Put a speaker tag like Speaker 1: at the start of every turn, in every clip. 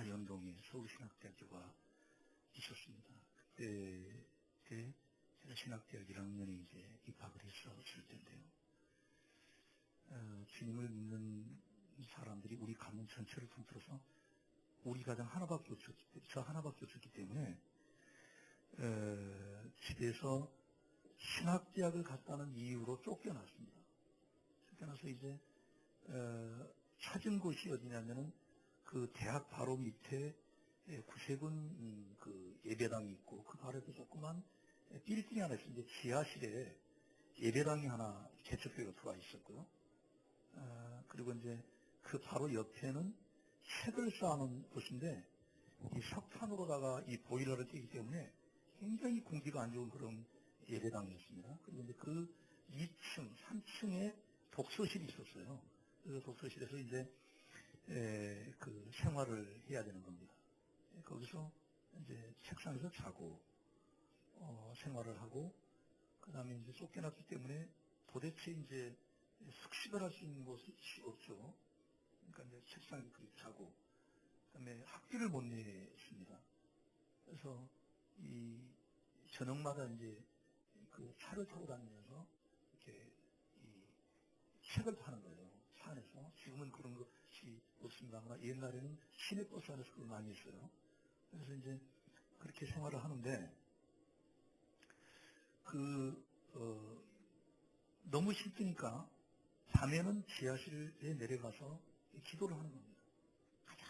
Speaker 1: 가연동에 서울신학대학교가 있었습니다. 그때 제가 신학대학 1학년에 이제 입학을 했었을 텐데요. 주님을 믿는 사람들이 우리 가문 전체를 통틀어서 우리 가정 하나밖에 저 하나밖에 없었기 때문에 집에서 신학대학을 갔다는 이유로 쫓겨났습니다. 쫓겨나서 이제 찾은 곳이 어디냐면은 그 대학 바로 밑에 구세군 그 예배당이 있고 그 바로에도 조그만 빌딩이 하나 있었는데 지하실에 예배당이 하나 개척교회가 들어와 있었고요. 그리고 이제 그 바로 옆에는 책을 쌓는 곳인데 이 석탄으로다가 이 보일러를 띄기 때문에 굉장히 공기가 안 좋은 그런 예배당이었습니다. 그리고 이제 그 2층, 3층에 독서실이 있었어요. 그 독서실에서 이제 그 생활을 해야 되는 겁니다. 거기서 이제 책상에서 자고 생활을 하고 그 다음에 이제 쫓겨났기 때문에 도대체 이제 숙식을 할 수 있는 곳이 없죠. 그러니까 이제 책상에 자고 그 다음에 학비를 못 냈습니다. 그래서 이 저녁마다 이제 그 차를 타고 다니면서 이렇게 이 책을 파는 거예요. 차 안에서. 지금은 그런 것이 없습니다만 옛날에는 시내버스 안에서 그걸 많이 했어요. 그래서 이제 그렇게 생활을 하는데 너무 힘드니까 밤에는 지하실에 내려가서 기도를 하는 겁니다. 가장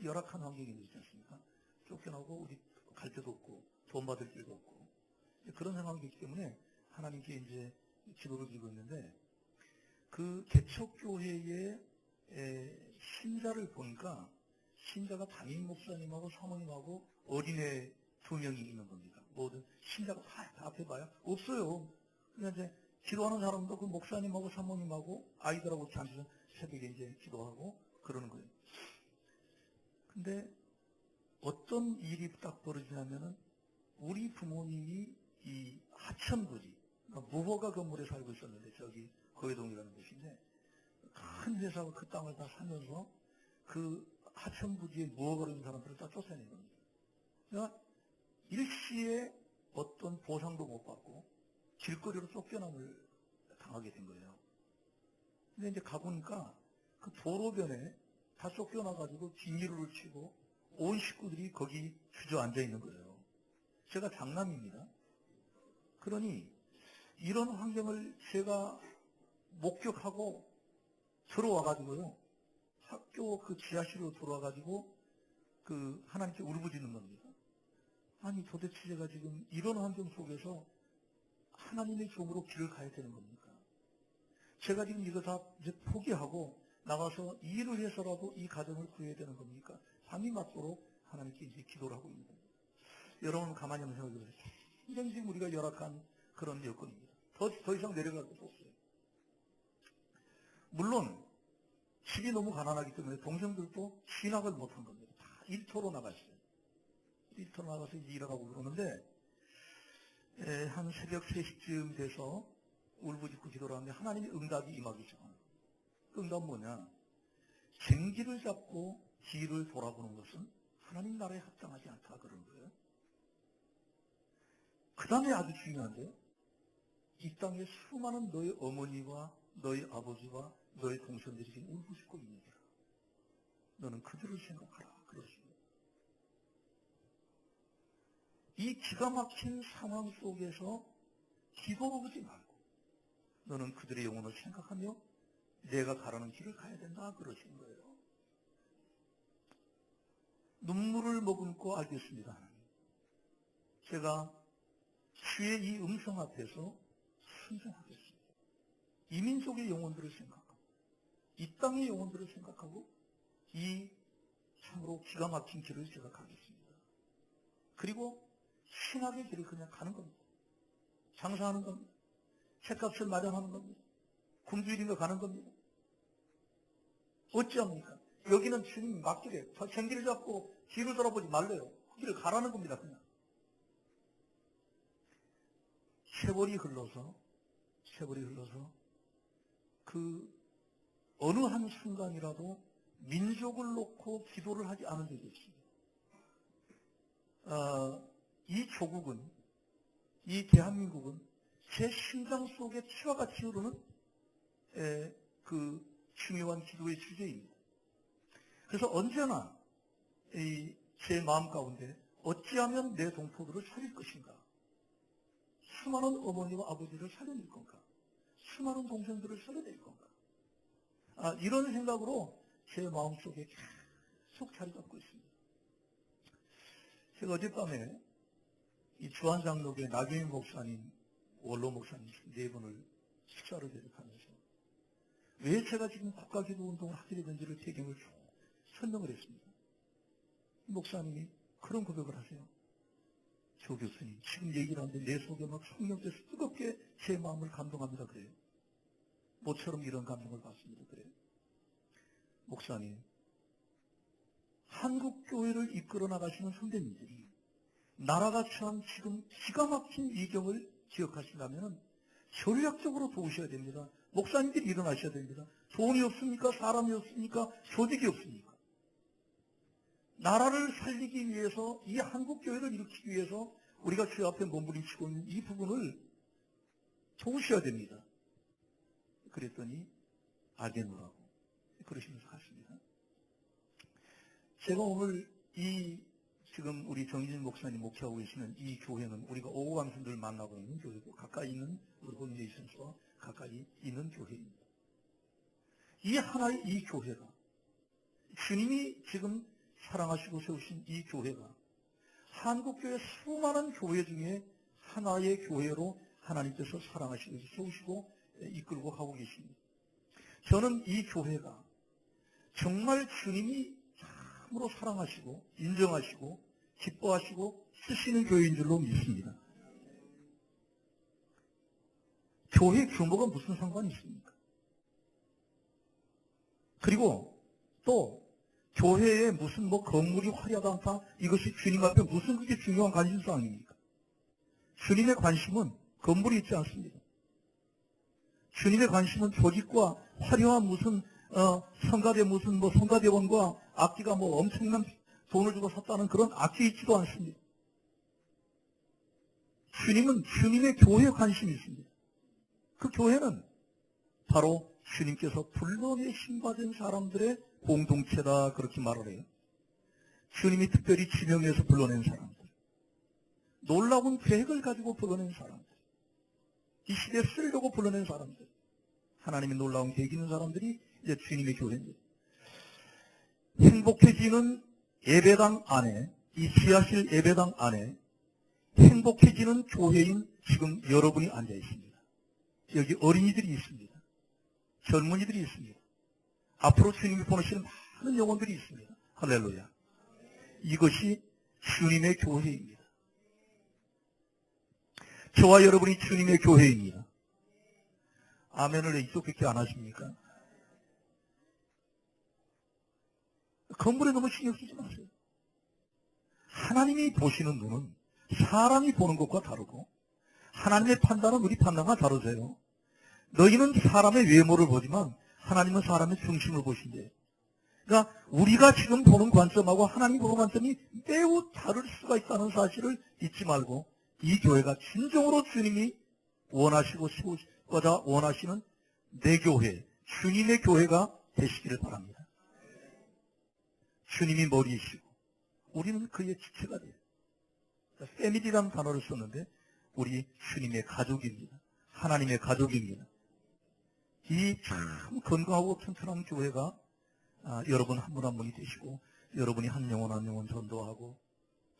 Speaker 1: 열악한 환경이 있지 않습니까? 쫓겨나고 어디 갈 데도 없고 돈 받을 데도 없고 그런 상황이기 때문에 하나님께 이제 기도를 드리고 있는데 그 개척교회의 신자를 보니까 신자가 담임 목사님하고 사모님하고 어린애 2명이 있는 겁니다. 모든 신자가 다 앞에 봐요? 없어요. 그냥 이제 기도하는 사람도 그 목사님하고 사모님하고 아이들하고 같이 앉아서 새벽에 이제 기도하고 그러는 거예요. 근데 어떤 일이 딱 벌어지냐면은 우리 부모님이 이 하천부지, 그러니까 무허가 건물에 살고 있었는데 저기 거회동이라는 곳인데 큰 회사가 그 땅을 다 사면서 그 하천부지에 무허가로 있는 사람들을 다 쫓아낸 겁니다. 그러니까 일시에 어떤 보상도 못 받고 길거리로 쫓겨남을 당하게 된 거예요. 근데 이제 가보니까 그 도로변에 다 쫓겨나가지고 비닐을 치고 온 식구들이 거기 주저앉아 있는 거예요. 제가 장남입니다. 그러니 이런 환경을 제가 목격하고 들어와가지고요. 학교 그 지하실로 들어와가지고 그 하나님께 울부짖는 겁니다. 아니 도대체 제가 지금 이런 환경 속에서 하나님의 종으로 길을 가야 되는 겁니까? 제가 지금 이거 다 이제 포기하고 나가서 일을 해서라도 이 가정을 구해야 되는 겁니까? 밤이 맞도록 하나님께 이제 기도를 하고 있는 겁니다. 여러분 가만히 한번 생각해 보세요. 굉장히 지금 우리가 열악한 그런 여건입니다. 더 이상 내려갈 것도 없어요. 물론 집이 너무 가난하기 때문에 동생들도 진학을 못한 겁니다. 다 일터로 나갔어요. 일터로 나가서 이제 일하고 그러는데 한 새벽 3시쯤 돼서 울부짖고 기도를 하는데 하나님의 응답이 임하기 시작합니다. 그 응답은 뭐냐? 쟁기를 잡고 뒤를 돌아보는 것은 하나님 나라에 합당하지 않다 그러는 거예요. 그 다음에 아주 중요한데 이 땅에 수많은 너의 어머니와 너의 아버지와 너의 동생들이 지금 울부짖고 있는 거야. 너는 그들을 생각하라. 그러시고 이 기가 막힌 상황 속에서 기도를 하지 말고 너는 그들의 영혼을 생각하며 내가 가라는 길을 가야 된다. 그러신 거예요. 눈물을 머금고 알겠습니다. 하나님. 제가 주의 이 음성 앞에서 순종하겠습니다. 이 민족의 영혼들을 생각하고 이 땅의 영혼들을 생각하고 이 참으로 기가 막힌 길을 제가 가겠습니다. 그리고 신학의 길을 그냥 가는 겁니다. 장사하는 겁니다. 책값을 마련하는 겁니다. 굶주리며 가는 겁니다. 어찌합니까? 여기는 주님 막길이에요. 저 생기를 잡고 뒤를 돌아보지 말래요. 그 길을 가라는 겁니다. 그냥. 세월이 흘러서 그 어느 한 순간이라도 민족을 놓고 기도를 하지 않은 적이 없습니다. 이 조국은, 이 대한민국은 제 심장 속에 피와 같이 흐르는 그 중요한 기도의 주제입니다. 그래서 언제나 제 마음 가운데 어찌하면 내 동포들을 살릴 것인가? 수많은 어머니와 아버지를 살려낼 건가? 수많은 동생들을 살려낼 건가? 이런 생각으로 제 마음속에 계속 자리 잡고 있습니다. 제가 어젯밤에 이 주한장로교회 나경인 목사님, 원로 목사님 네 분을 식사를 대접하면서 왜 제가 지금 국가기도 운동을 하게 된지를 배경을 쭉 설명을 했습니다. 목사님이 그런 고백을 하세요. 조 교수님, 지금 얘기를 하는데 내 속에 막 성령께서 뜨겁게 제 마음을 감동합니다. 그래요. 모처럼 이런 감동을 받습니다. 그래요. 목사님, 한국교회를 이끌어 나가시는 선배님들이 나라가 처한 지금 기가 막힌 위경을 기억하신다면 전략적으로 도우셔야 됩니다. 목사님들이 일어나셔야 됩니다. 돈이 없습니까? 사람이 없습니까? 조직이 없습니까? 나라를 살리기 위해서, 이 한국교회를 일으키기 위해서 우리가 주 앞에 몸부림치고 있는 이 부분을 도우셔야 됩니다. 그랬더니 아게노라고 그러시면서 갔습니다. 제가 오늘 지금 우리 정진 목사님 목회하고 계시는 이 교회는 우리가 오고 강순들을 만나고 있는 교회고, 가까이 있는 우리 홀리네이션스와 가까이 있는 교회입니다. 이 하나의 이 교회가, 주님이 지금 사랑하시고 세우신 이 교회가 한국교회 수많은 교회 중에 하나의 교회로 하나님께서 사랑하시고 세우시고 이끌고 가고 계십니다. 저는 이 교회가 정말 주님이 참으로 사랑하시고 인정하시고 기뻐하시고 쓰시는 교회인 줄로 믿습니다. 교회 규모가 무슨 상관이 있습니까? 그리고 또 교회에 무슨 건물이 화려하다, 이것이 주님 앞에 무슨 그게 중요한 관심사항입니까? 주님의 관심은 건물이 있지 않습니다. 주님의 관심은 조직과 화려한 무슨 성가대 무슨 성가대원과 악기가 엄청난 돈을 주고 샀다는 그런 악기 있지도 않습니다. 주님은 주님의 교회에 관심이 있습니다. 그 교회는 바로 주님께서 불러내신 받은 사람들의 공동체다, 그렇게 말을 해요. 주님이 특별히 지명해서 불러낸 사람들, 놀라운 계획을 가지고 불러낸 사람들, 이 시대에 쓰려고 불러낸 사람들, 하나님의 놀라운 계획이 있는 사람들이 이제 주님의 교회입니다. 행복해지는 예배당 안에, 이 지하실 예배당 안에 행복해지는 교회인 지금 여러분이 앉아 있습니다. 여기 어린이들이 있습니다. 젊은이들이 있습니다. 앞으로 주님이 보내시는 많은 영혼들이 있습니다. 할렐루야. 이것이 주님의 교회입니다. 저와 여러분이 주님의 교회입니다. 아멘을 왜 이쪽밖에 안 하십니까? 건물에 너무 신경 쓰지 마세요. 하나님이 보시는 눈은 사람이 보는 것과 다르고, 하나님의 판단은 우리 판단과 다르세요. 너희는 사람의 외모를 보지만 하나님은 사람의 중심을 보신대요. 그러니까 우리가 지금 보는 관점하고 하나님 보는 관점이 매우 다를 수가 있다는 사실을 잊지 말고, 이 교회가 진정으로 주님이 원하시고 세우고자 원하시는 내 교회, 주님의 교회가 되시기를 바랍니다. 주님이 머리이시고 우리는 그의 지체가 돼요. 패밀리라는 단어를 썼는데 우리 주님의 가족입니다. 하나님의 가족입니다. 이 참 건강하고 튼튼한 교회가 여러분 한 분 한 분이 되시고, 여러분이 한 영혼 한 영혼 전도하고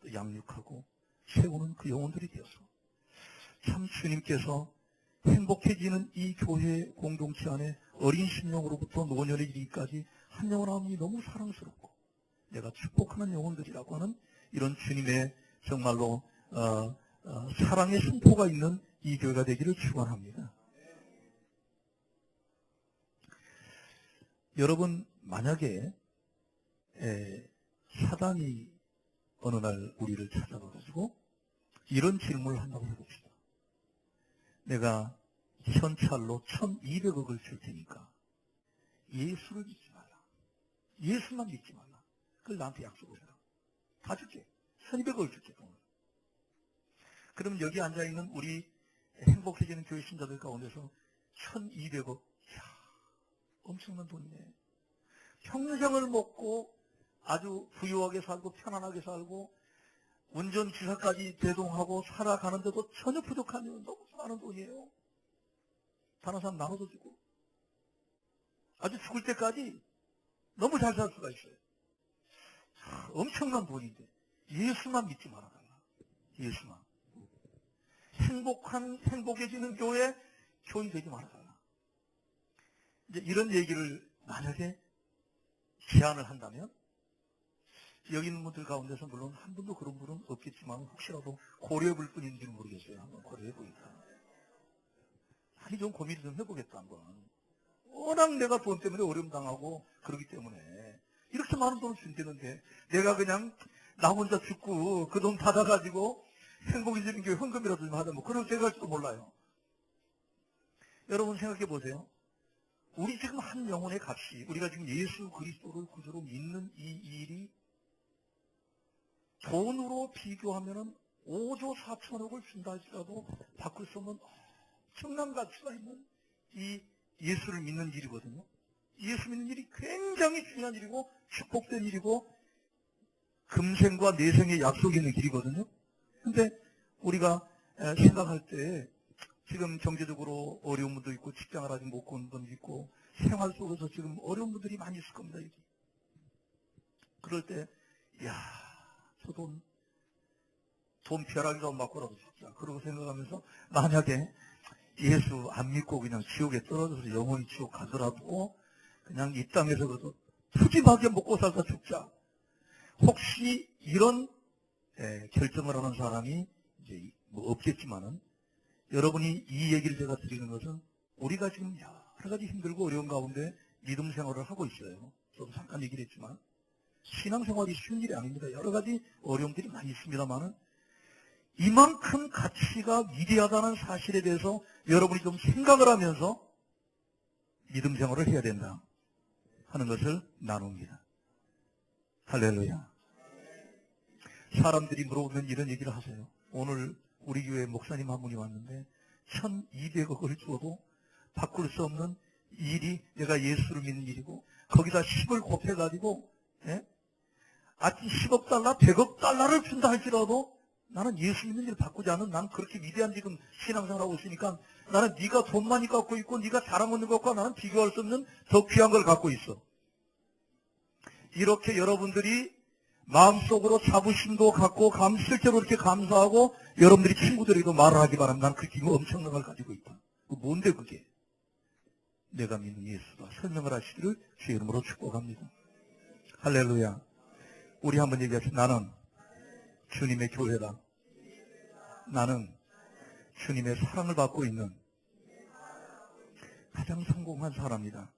Speaker 1: 또 양육하고 세우는 그 영혼들이 되어서 참 주님께서 행복해지는 이 교회 공동체 안에 어린 심령으로부터 노년에 이르기까지 한 영혼 한 분이 너무 사랑스럽고 내가 축복하는 영혼들이라고 하는 이런 주님의 정말로 사랑의 선포가 있는 이 교회가 되기를 축원합니다. 여러분, 만약에 사단이 어느 날 우리를 찾아가가지고 이런 질문을 한다고 해봅시다. 내가 현찰로 1200억을 줄 테니까 예수를 믿지 말라. 예수만 믿지 말라. 그걸 나한테 약속을 해라. 다 줄게. 1200억을 줄게, 돈을. 그럼 여기 앉아있는 우리 행복해지는 교회 신자들 가운데서 1200억, 이야, 엄청난 돈이네. 평생을 먹고 아주 부유하게 살고 편안하게 살고 운전기사까지 대동하고 살아가는데도 전혀 부족한 이유는 너무 많은 돈이에요. 다른 사람 나눠서 주고 아주 죽을 때까지 너무 잘 살 수가 있어요. 엄청난 돈인데 예수만 믿지 말아달라. 예수만. 행복해지는 교회 교인 되지 말아달라. 이제 이런 얘기를 만약에 제안을 한다면 여기 있는 분들 가운데서 물론 한 분도 그런 분은 없겠지만 혹시라도 고려해 볼 뿐인지는 모르겠어요. 한번 고려해 보겠다. 아니 좀 고민을 좀 해보겠다 한번. 워낙 내가 돈 때문에 어려움 당하고 그러기 때문에 이렇게 많은 돈을 준다는데 내가 그냥 나 혼자 죽고 그 돈 받아가지고 행복해지는 교회 헌금이라도 좀 하자 뭐 그런 생각할지도 몰라요. 여러분 생각해 보세요. 우리 지금 한 영혼의 값이 우리가 지금 예수 그리스도를 구주로 믿는 이 일이 돈으로 비교하면은 5조 4천억을 준다 할지라도 바꿀 수 없는 엄청난 가치가 있는 이 예수를 믿는 일이거든요. 예수 믿는 일이 굉장히 중요한 일이고 축복된 일이고 금생과 내생의 약속이 있는 길이거든요. 근데 우리가 생각할 때 지금 경제적으로 어려운 분도 있고 직장을 아직 못 구는 분도 있고 생활 속에서 지금 어려운 분들이 많이 있을 겁니다. 여기. 그럴 때 이야 저 돈 벼락이라도 맞고라도 죽자. 그러고 생각하면서 만약에 예수 안 믿고 그냥 지옥에 떨어져서 영원히 지옥 가더라도 그냥 이 땅에서 그래도 푸짐하게 먹고 살다 죽자. 혹시 이런 결정을 하는 사람이 이제 뭐 없겠지만은 여러분이 이 얘기를 제가 드리는 것은 우리가 지금 여러 가지 힘들고 어려운 가운데 믿음 생활을 하고 있어요. 저도 잠깐 얘기를 했지만 신앙생활이 쉬운 일이 아닙니다. 여러 가지 어려움들이 많이 있습니다만은 이만큼 가치가 위대하다는 사실에 대해서 여러분이 좀 생각을 하면서 믿음 생활을 해야 된다 하는 것을 나눕니다. 할렐루야. 사람들이 물어보면 이런 얘기를 하세요. 오늘 우리 교회 목사님 한 분이 왔는데 1200억을 줘도 바꿀 수 없는 일이 내가 예수를 믿는 일이고 거기다 10을 곱해가지고 아침 10억 달러, 100억 달러를 준다 할지라도 나는 예수 믿는 일을 바꾸지 않은 나는 그렇게 위대한 지금 신앙생활하고 있으니까 나는 네가 돈 많이 갖고 있고 네가 자랑 없는 것과 나는 비교할 수 없는 더 귀한 걸 갖고 있어. 이렇게 여러분들이 마음속으로 자부심도 갖고 실제로 이렇게 감사하고 여러분들이 친구들에게도 말을 하기 바랍니다. 나는 그렇게 엄청난 걸 가지고 있다. 뭔데 그게? 내가 믿는 예수다. 설명을 하시기를 주의 이름으로 축복합니다. 할렐루야. 우리 한번 얘기합시다. 나는 주님의 교회다. 나는 주님의 사랑을 받고 있는 가장 성공한 사람이다.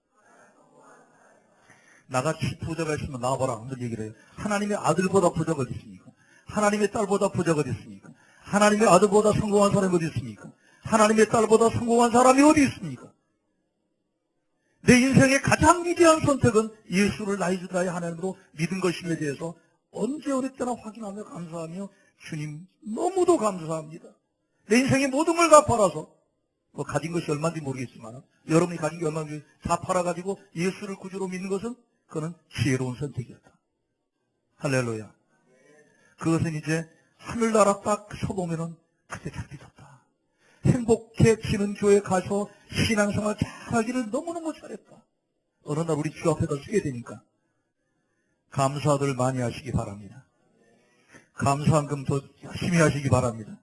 Speaker 1: 나같이 부자가 있으면 나와봐라. 한번 얘기를 해요. 하나님의 아들보다 부자가 어디 있습니까? 하나님의 딸보다 부자가 어디 있습니까? 하나님의 아들보다 성공한 사람이 어디 있습니까? 하나님의 딸보다 성공한 사람이 어디 있습니까? 내 인생의 가장 위대한 선택은 예수를 나의 주 나의 하나님으로 믿은 것임에 대해서 언제 어느 때나 확인하며 감사하며 주님 너무도 감사합니다. 내 인생의 모든 걸 다 팔아서 뭐 가진 것이 얼마인지 모르겠지만 여러분이 가진 게 얼마인지 다 팔아가지고 예수를 구주로 믿는 것은 그는 지혜로운 선택이었다. 할렐루야. 그것은 이제 하늘나라 딱 서보면은 그때 잘 믿었다. 행복해지는 교회 가서 신앙생활 잘하기를 너무너무 잘했다. 어느 날 우리 주 앞에다 서게 되니까 감사들 많이 하시기 바랍니다. 감사한금 더 열심히 하시기 바랍니다.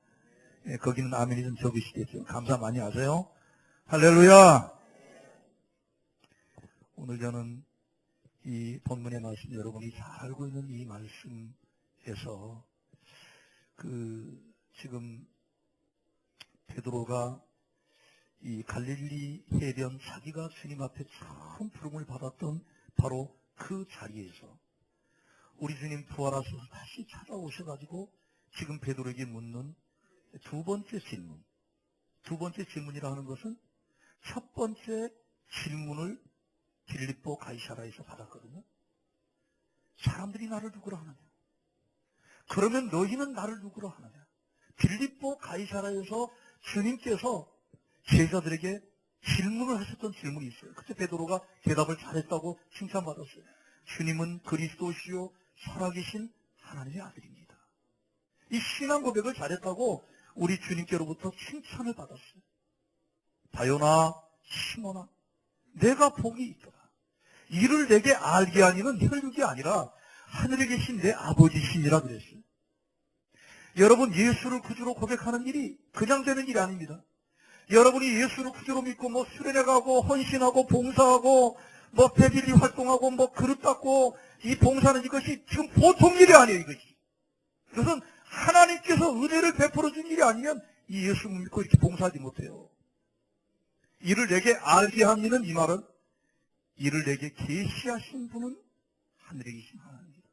Speaker 1: 거기는 아멘이 좀 적으시겠죠. 감사 많이 하세요. 할렐루야. 오늘 저는 이 본문의 말씀 여러분이 잘 알고 있는 이 말씀에서 지금 베드로가 이 갈릴리 해변 자기가 주님 앞에 처음 부름을 받았던 바로 그 자리에서 우리 주님 부활하셔서 다시 찾아오셔가지고 지금 베드로에게 묻는 두 번째 질문. 두 번째 질문이라 하는 것은 첫 번째 질문을 빌립보 가이사라에서 받았거든요. 사람들이 나를 누구라 하느냐? 그러면 너희는 나를 누구로 하느냐? 빌립보 가이사라에서 주님께서 제자들에게 질문을 하셨던 질문이 있어요. 그때 베드로가 대답을 잘했다고 칭찬받았어요. 주님은 그리스도시요 살아계신 하나님의 아들입니다. 이 신앙 고백을 잘했다고 우리 주님께로부터 칭찬을 받았어요. 다요나 시몬아 내가 복이 있더라. 이를 내게 알게 하니는 혈육이 아니라 하늘에 계신 내 아버지시니라 그랬어요. 여러분, 예수를 구주로 고백하는 일이 그냥 되는 일이 아닙니다. 여러분이 예수를 구주로 믿고 뭐 수련회 가고 헌신하고 봉사하고 뭐 배빌리 활동하고 뭐 그릇 닦고 이 봉사는 이것이 지금 보통 일이 아니에요. 이것이. 그것은 하나님께서 은혜를 베풀어 준 일이 아니면 이 예수 믿고 이렇게 봉사하지 못해요. 이를 내게 알게 한 이는, 이 말은 이를 내게 계시하신 분은 하늘에 계신 하나님입니다.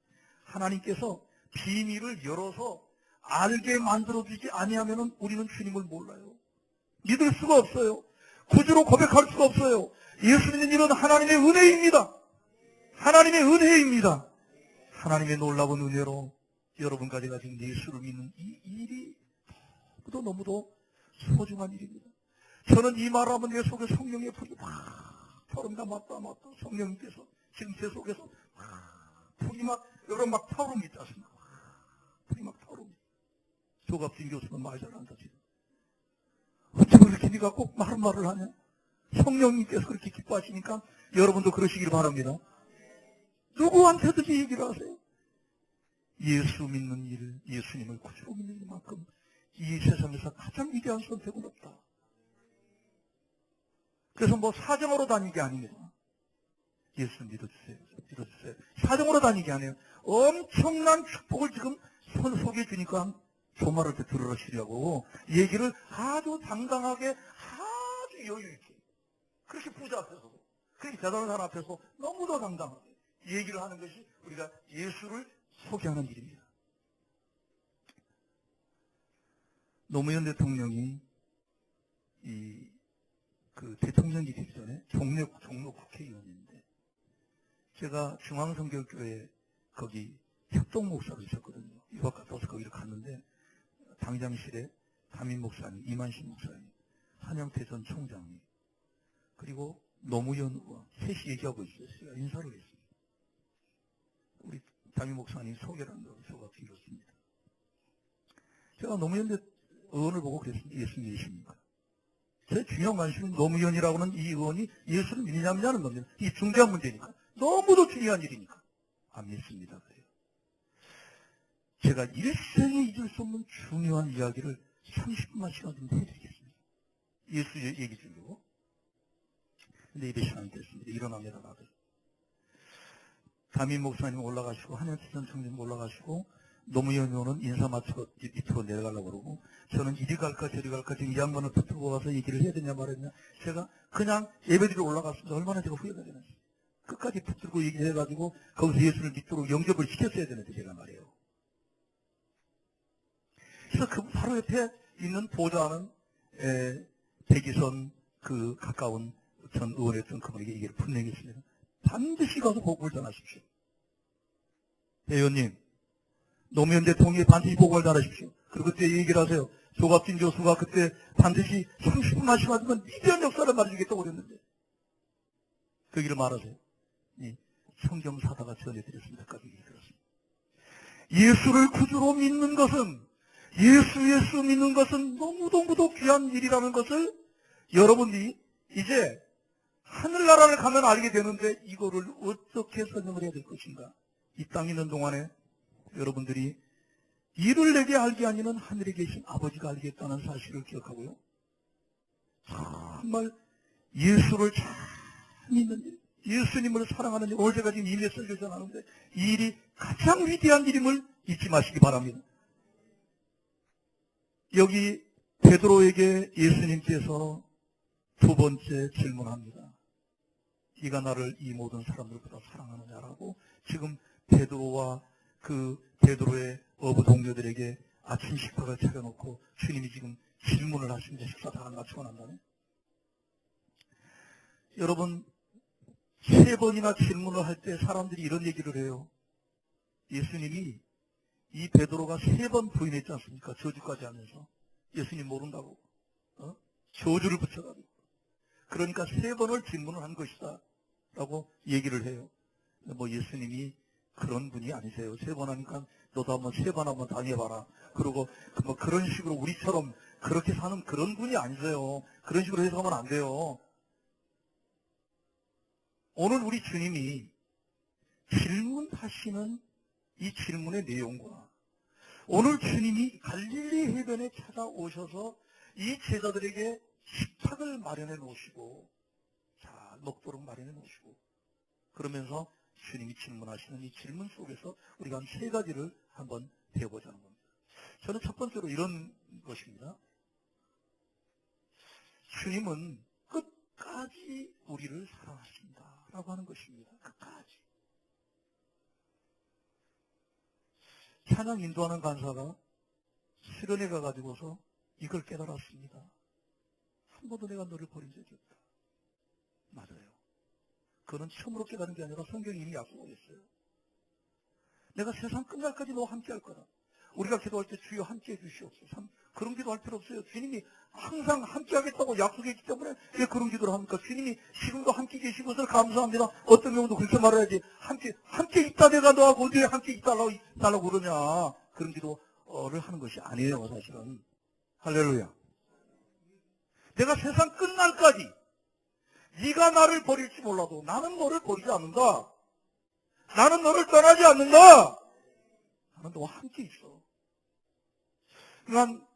Speaker 1: 하나님께서 비밀을 열어서 알게 만들어주지 아니하면 우리는 주님을 몰라요. 믿을 수가 없어요. 구주로 고백할 수가 없어요. 예수 믿는 일은 하나님의 은혜입니다. 하나님의 은혜입니다. 하나님의 놀라운 은혜로 여러분까지 가진 예수를 믿는 이 일이 너무도 소중한 일입니다. 저는 이 말하면 내 속에 성령의 불이 막 타오릅니다. 맞다. 성령님께서 지금 제 속에서 불이 막 여러분 막 타오릅니다. 불이 막 타오릅니다. 조갑진 교수는 말 잘한다 지금. 어쩌고 그렇게 네가 꼭 말을 하냐? 성령님께서 그렇게 기뻐하시니까 여러분도 그러시길 바랍니다. 누구한테든지 얘기를 하세요. 예수 믿는 일, 예수님을 구주로 믿는 일만큼 이 세상에서 가장 위대한 선택은 없다. 그래서 뭐 사정으로 다니는 게 아닙니다. 예수 믿어주세요. 사정으로 다니는 게 아니에요. 엄청난 축복을 지금 속에 주니까 조말할 때 들으시려고 얘기를 아주 당당하게 아주 여유 있게 그렇게 부자 앞에서 그렇게 대단한 사람 앞에서 너무도 당당하게 얘기를 하는 것이 우리가 예수를 소개하는 일입니다. 노무현 대통령이 그 대통령이 되기 전에 종로 국회의원인데 제가 중앙성결교회 거기 협동 목사로 있었거든요. 유학 갔다 와서 거기를 갔는데 당장실에 담임 목사님, 이만식 목사님, 한영태 전 총장님, 그리고 노무현 의원 셋이 얘기하고 있어요. 제가 인사를 했습니다. 우리 담임 목사님 소개를 한다고 저가 빌었습니다. 제가 노무현 의원을 보고 그랬습니다. 예수 믿으십니까? 제 중요한 관심은 노무현이라고 하는 이 의원이 예수를 믿느냐 믿냐는 겁니다. 이 중대한 문제니까. 너무도 중요한 일이니까. 안 믿습니다. 그래요. 제가 일생에 잊을 수 없는 중요한 이야기를 30분만 시간 좀 해드리겠습니다. 예수 얘기 주려고. 근데 입에 시간이 됐습니다. 일어납니다, 다들. 담임 목사님 올라가시고, 한현태 전 총장님 올라가시고, 노무현 의원은 인사 맞추고 밑으로 내려가려고 그러고, 저는 이리 갈까 저리 갈까 지금 이 양반을 붙들고 가서 얘기를 해야 되냐 말했냐. 제가 그냥 예배드리러 올라갔습니다. 얼마나 제가 후회가 되는지. 끝까지 붙들고 얘기해가지고 거기서 예수를 믿도록 영접을 시켰어야 되는데 제가 말이에요. 그래서 그 바로 옆에 있는 보좌하는 백이선 그 가까운 전 의원이었던 그분에게 얘기를 분명히 했습니다. 반드시 가서 복음을 전하십시오. 의원님, 노무현 대통령이 반드시 복음을 전하십시오. 그리고 그때 얘기를 하세요. 조갑진 교수가 그때 반드시 30분 하시면 위대한 역사를 말해주겠다고 그랬는데 그 얘기를 말하세요. 성경 사다가 전해드렸습니다. 까지 얘기 들었습니다. 예수를 구주로 믿는 것은 예수 믿는 것은 너무도 귀한 일이라는 것을 여러분이 이제 하늘나라를 가면 알게 되는데 이거를 어떻게 설명을 해야 될 것인가. 이 땅에 있는 동안에 여러분들이 이를 내게 알게 하니는 하늘에 계신 아버지가 알겠다는 사실을 기억하고요. 정말 예수를 잘 믿는 일, 예수님을 사랑하는 일, 오늘 제가 지금 이 메시지를 전하는데 이 일이 가장 위대한 일임을 잊지 마시기 바랍니다. 여기 베드로에게 예수님께서 두 번째 질문합니다. 네가 나를 이 모든 사람들보다 사랑하느냐라고 지금 베드로와 그 베드로의 어부 동료들에게 아침 식사를 차려놓고 주님이 지금 질문을 하십니다. 식사 다 마치고 난 다음에. 여러분, 3번이나 질문을 할 때 사람들이 이런 얘기를 해요. 예수님이 이 베드로가 3번 부인했지 않습니까? 저주까지 하면서. 예수님 모른다고. 저주를 붙여가지고. 그러니까 3번을 질문을 한 것이다. 라고 얘기를 해요. 뭐 예수님이 그런 분이 아니세요. 3번 하니까 너도 한번 3번 한번 당해봐라. 그리고 뭐 그런 식으로 우리처럼 그렇게 사는 그런 분이 아니세요. 그런 식으로 해석하면 안 돼요. 오늘 우리 주님이 질문하시는 이 질문의 내용과 오늘 주님이 갈릴리 해변에 찾아오셔서 이 제자들에게 식탁을 마련해 놓으시고 잘 먹도록 마련해 놓으시고 그러면서 주님이 질문하시는 이 질문 속에서 우리가 한 3가지를 한번 배워보자는 겁니다. 저는 첫 번째로 이런 것입니다. 주님은 끝까지 우리를 사랑하신다 라고 하는 것입니다. 끝까지. 찬양 인도하는 간사가 수련회 가가지고서 이걸 깨달았습니다. 한 번도 내가 너를 버린 적이 없다. 맞아요. 그거는 처음으로 깨달은 게 아니라 성경이 이미 약속을 했어요. 내가 세상 끝날까지 너와 함께 할 거다. 우리가 기도할 때 주여 함께 해주시옵소서. 그런 기도할 필요 없어요. 주님이 항상 함께 하겠다고 약속했기 때문에 왜 그런 기도를 합니까? 주님이 지금도 함께 계신 것을 감사합니다. 어떤 경우도 그렇게 말해야지. 함께 있다 내가 너하고 어디에 함께 있달라고 그러냐. 그런 기도를 하는 것이 아니에요, 사실은. 할렐루야. 내가 세상 끝날까지 네가 나를 버릴지 몰라도 나는 너를 버리지 않는다. 나는 너를 떠나지 않는다. 나는 너와 함께 있어. 그러니까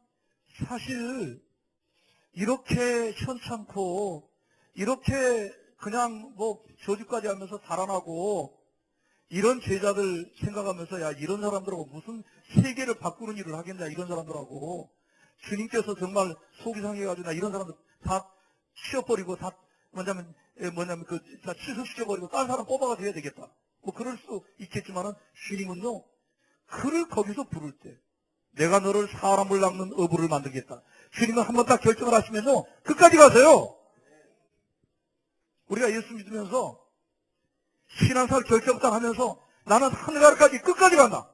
Speaker 1: 사실 이렇게 현찮고 이렇게 그냥 뭐 저주까지 하면서 달아나고 이런 제자들 생각하면서 야 이런 사람들하고 무슨 세계를 바꾸는 일을 하겠냐 이런 사람들하고 주님께서 정말 속이 상해가지고 나 이런 사람들 다 치워버리고 다 뭐냐면 다 취소시켜버리고 다른 사람 뽑아가지고 해야 되겠다. 뭐 그럴 수 있겠지만은 주님은요 그를 거기서 부를 때 내가 너를 사람을 낚는 어부를 만들겠다. 주님은 한 번 딱 결정을 하시면요 끝까지 가세요. 우리가 예수 믿으면서 신앙생활 결정 딱 하면서 나는 하늘나라까지 끝까지 간다.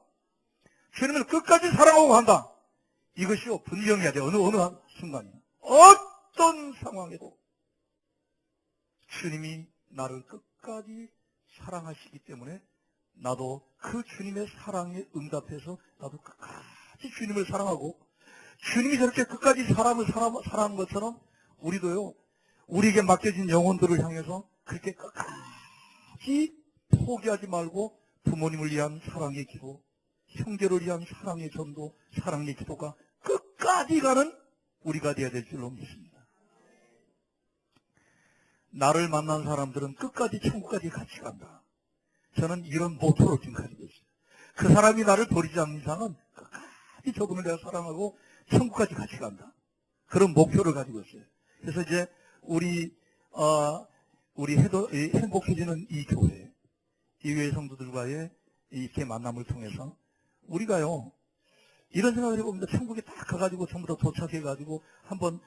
Speaker 1: 주님을 끝까지 사랑하고 간다. 이것이요 분명해야 돼. 어느 순간이나 어떤 상황에도 주님이 나를 끝까지 사랑하시기 때문에 나도 그 주님의 사랑에 응답해서 나도 끝까지 주님을 사랑하고 주님이 저렇게 끝까지 사람을 사랑한 것처럼 우리도요 우리에게 맡겨진 영혼들을 향해서 그렇게 끝까지 포기하지 말고 부모님을 위한 사랑의 기도, 형제를 위한 사랑의 전도, 사랑의 기도가 끝까지 가는 우리가 되어야 될 줄로 믿습니다. 나를 만난 사람들은 끝까지 천국까지 같이 간다. 저는 이런 모토를 지금 가지고 있어요. 그 사람이 나를 버리지 않는 이상은 끝까지 저분을 내가 사랑하고 천국까지 같이 간다. 그런 목표를 가지고 있어요. 그래서 이제 우리 행복해지는 이 교회, 이 교회 성도들과의 이렇게 만남을 통해서 우리가요 이런 생각을 해봅니다. 천국에 딱 가가지고 전부 다 도착해가지고 한번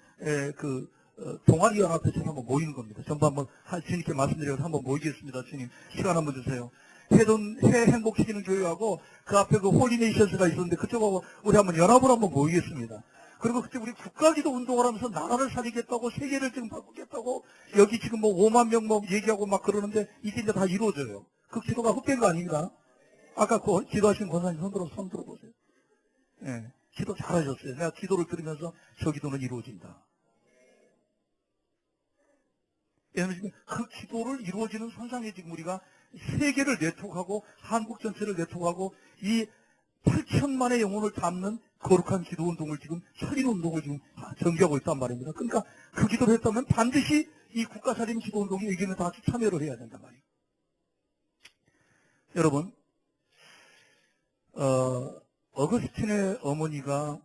Speaker 1: 동아리연합회처럼 한번 모이는 겁니다. 전부 한번 주님께 말씀드려서 한번 모이겠습니다. 주님 시간 한번 주세요. 해 행복해지는 교회하고 그 앞에 그 홀리네이션스가 있었는데 그쪽하고 우리 한번 연합으로 한번 모이겠습니다. 그리고 그때 우리 국가기도 운동을 하면서 나라를 살리겠다고 세계를 지금 바꾸겠다고 여기 지금 뭐 5만 명 뭐 얘기하고 막 그러는데 이게 이제 다 이루어져요. 그 기도가 헛된 거 아닙니다. 아까 그 기도하신 권사님 손 들어보세요. 예, 기도 잘하셨어요. 내가 기도를 들으면서 저 기도는 이루어진다. 왜냐하면 지금 그 기도를 이루어지는 선상에 지금 우리가 세계를 네트워크하고 한국 전체를 네트워크하고 이 8천만의 영혼을 담는 거룩한 기도 운동을 지금 살인 운동을 지금 전개하고 있단 말입니다. 그러니까 그 기도를 했다면 반드시 이 국가살인 기도 운동에 여기는 다 같이 참여를 해야 된단 말이에요. 여러분, 어거스틴의 어머니가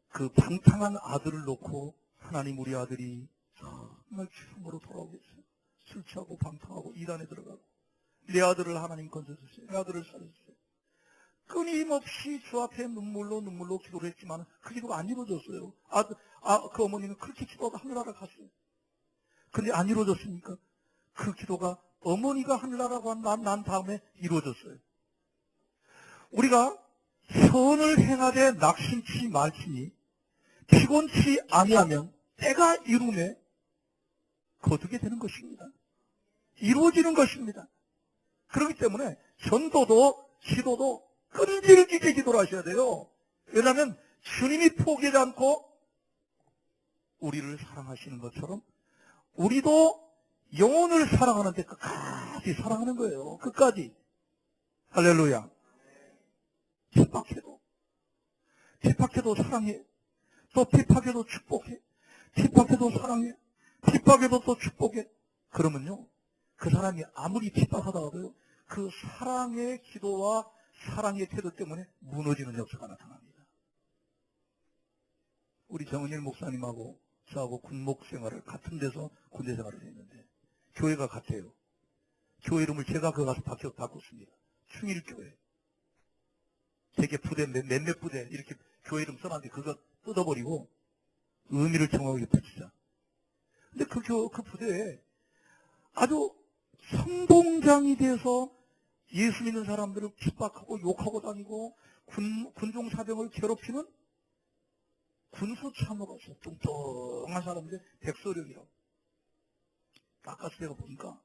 Speaker 1: 그 방탕한 아들을 놓고 하나님 우리 아들이 정말 죽음으로 돌아오겠어요. 술 취하고 방탕하고 이단에 들어가고 내 아들을 하나님 건져주세요. 내 아들을 살려주세요. 끊임없이 주 앞에 눈물로 기도를 했지만 그 기도가 안 이루어졌어요. 그 어머니는 그렇게 기도하고 하늘나라 갔어요. 근데 안 이루어졌습니까? 그 기도가 어머니가 하늘나라가 난 다음에 이루어졌어요. 우리가 선을 행하되 낙심치 말지니 피곤치 아니하면 때가 이루매 거두게 되는 것입니다. 이루어지는 것입니다. 그렇기 때문에 전도도 기도도 끈질기게 기도를 하셔야 돼요. 왜냐하면 주님이 포기하지 않고 우리를 사랑하시는 것처럼 우리도 영혼을 사랑하는데 끝까지 사랑하는 거예요. 끝까지. 할렐루야. 핍박해도 사랑해. 또 핍박해도 축복해. 핍박해도 사랑해. 핍박해도 또 축복해. 그러면요, 그 사람이 아무리 핍박하다가도요, 그 사랑의 기도와 사랑의 태도 때문에 무너지는 역사가 나타납니다. 우리 정은일 목사님하고 저하고 군목 생활을 같은 데서 군대 생활을 했는데 교회가 같아요. 교회 이름을 제가 그 가서 바꿨습니다. 충일교회. 되게 부대, 몇몇 부대 이렇게 교회 이름 써놨는데 그거 뜯어버리고 의미를 정확하게 붙이자. 근데 그 부대에 아주 선봉장이 돼서 예수 믿는 사람들을 핍박하고 욕하고 다니고 군종사병을 괴롭히는 군수참모가 있어요. 뚱뚱한 사람인데 백소령이라고. 아까서 내가 보니까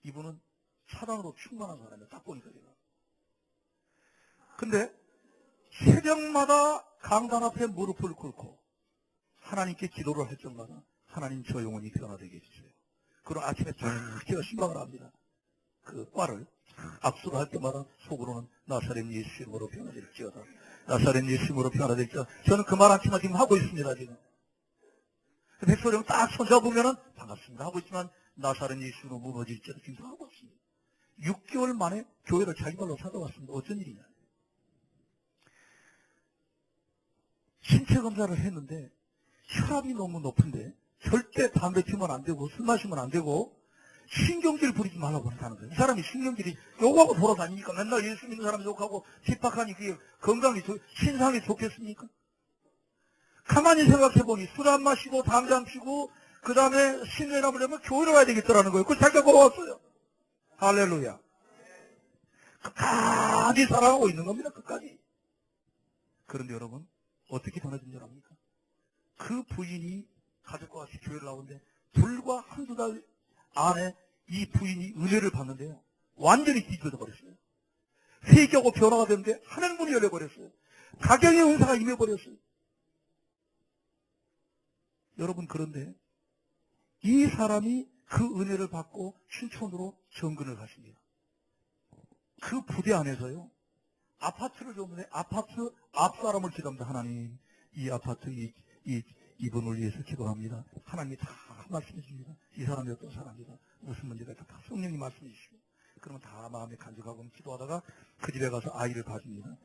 Speaker 1: 이분은 사랑으로 충만한 사람이에요. 딱 보니까 제가. 근데 새벽마다 강단 앞에 무릎을 꿇고 하나님께 기도를 할 때마다 하나님 저 영혼이 변화되게 해주세요. 그럼 아침에 제가 신방을 합니다. 그 과를 악수를 할 때마다 속으로는 나사렛 예수 이름으로 변화될지어다. 나사렛 예수 이름으로 변화될지어다. 저는 그 말 한치만 지금 하고 있습니다. 지금. 백소령 딱 손잡으면은 반갑습니다 하고 있지만 나사렛 예수로 무너질지어다 지금 하고 있습니다. 6개월 만에 교회를 자기 발로 찾아왔습니다. 어쩐 일이냐. 신체 검사를 했는데 혈압이 너무 높은데 절대 담배 피우면 안 되고 술 마시면 안 되고 신경질 부리지 말라고 한다는 거예요. 이 사람이 신경질이 욕하고 돌아다니니까 맨날 예수 믿는 사람 욕하고 핍박하니 그게 건강이 신상이 좋겠습니까? 가만히 생각해보니 술 안 마시고 담배 안 피고 그 다음에 신뢰나 보려면 교회로 가야 되겠더라는 거예요. 그걸 자기가 걸어왔어요. 할렐루야. 끝까지 살아가고 있는 겁니다. 끝까지. 그런데 여러분 어떻게 변해진 줄 압니까? 그 부인이 가족과 같이 교회를 나오는데 불과 한두 달 안에 이 부인이 은혜를 받는데요. 완전히 뒤집어져 버렸어요. 회개하고 변화가 됐는데 하늘 문이 열려버렸어요. 가경의 은사가 임해버렸어요. 여러분 그런데 이 사람이 그 은혜를 받고 춘천으로 정근을 가십니다. 그 부대 안에서요. 아파트를 줬는데 아파트 앞사람을 기도합니다. 하나님 이 아파트 이분을 위해서 기도합니다. 하나님이 다 말씀해 줍니다. 이 사람이 어떤 사람이다. 무슨 문제가 있다. 다 성령님 말씀해 주시고. 그러면 다 마음에 간직하고 기도하다가 그 집에 가서 아이를 봐줍니다.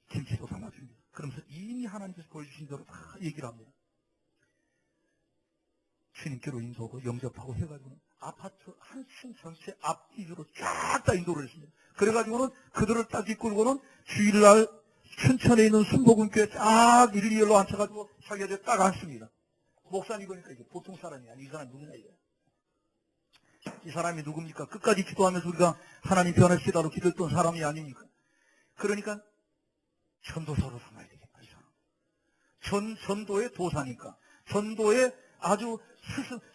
Speaker 1: 김치도 담아줍니다. 그러면서 이미 하나님께서 보여주신 대로 다 얘기를 합니다. 주님께로 인도하고 영접하고 해가지고는 아파트 한 층 전체 앞뒤로 쫙 다 인도를 했습니다. 그래가지고는 그들을 딱 이끌고는 주일날 춘천에 있는 순복음교회 딱 일리열로 앉혀가지고 자기한테 딱 앉습니다. 목사님 보니까 이게 보통 사람이 아니 이 사람이 누구냐 이거야. 이 사람이 누굽니까? 끝까지 기도하면서 우리가 하나님 변화시키라고 기도했던 사람이 아닙니까? 그러니까 전도사로 삼아야 되겠다. 이 사람. 전도의 도사니까. 전도의 아주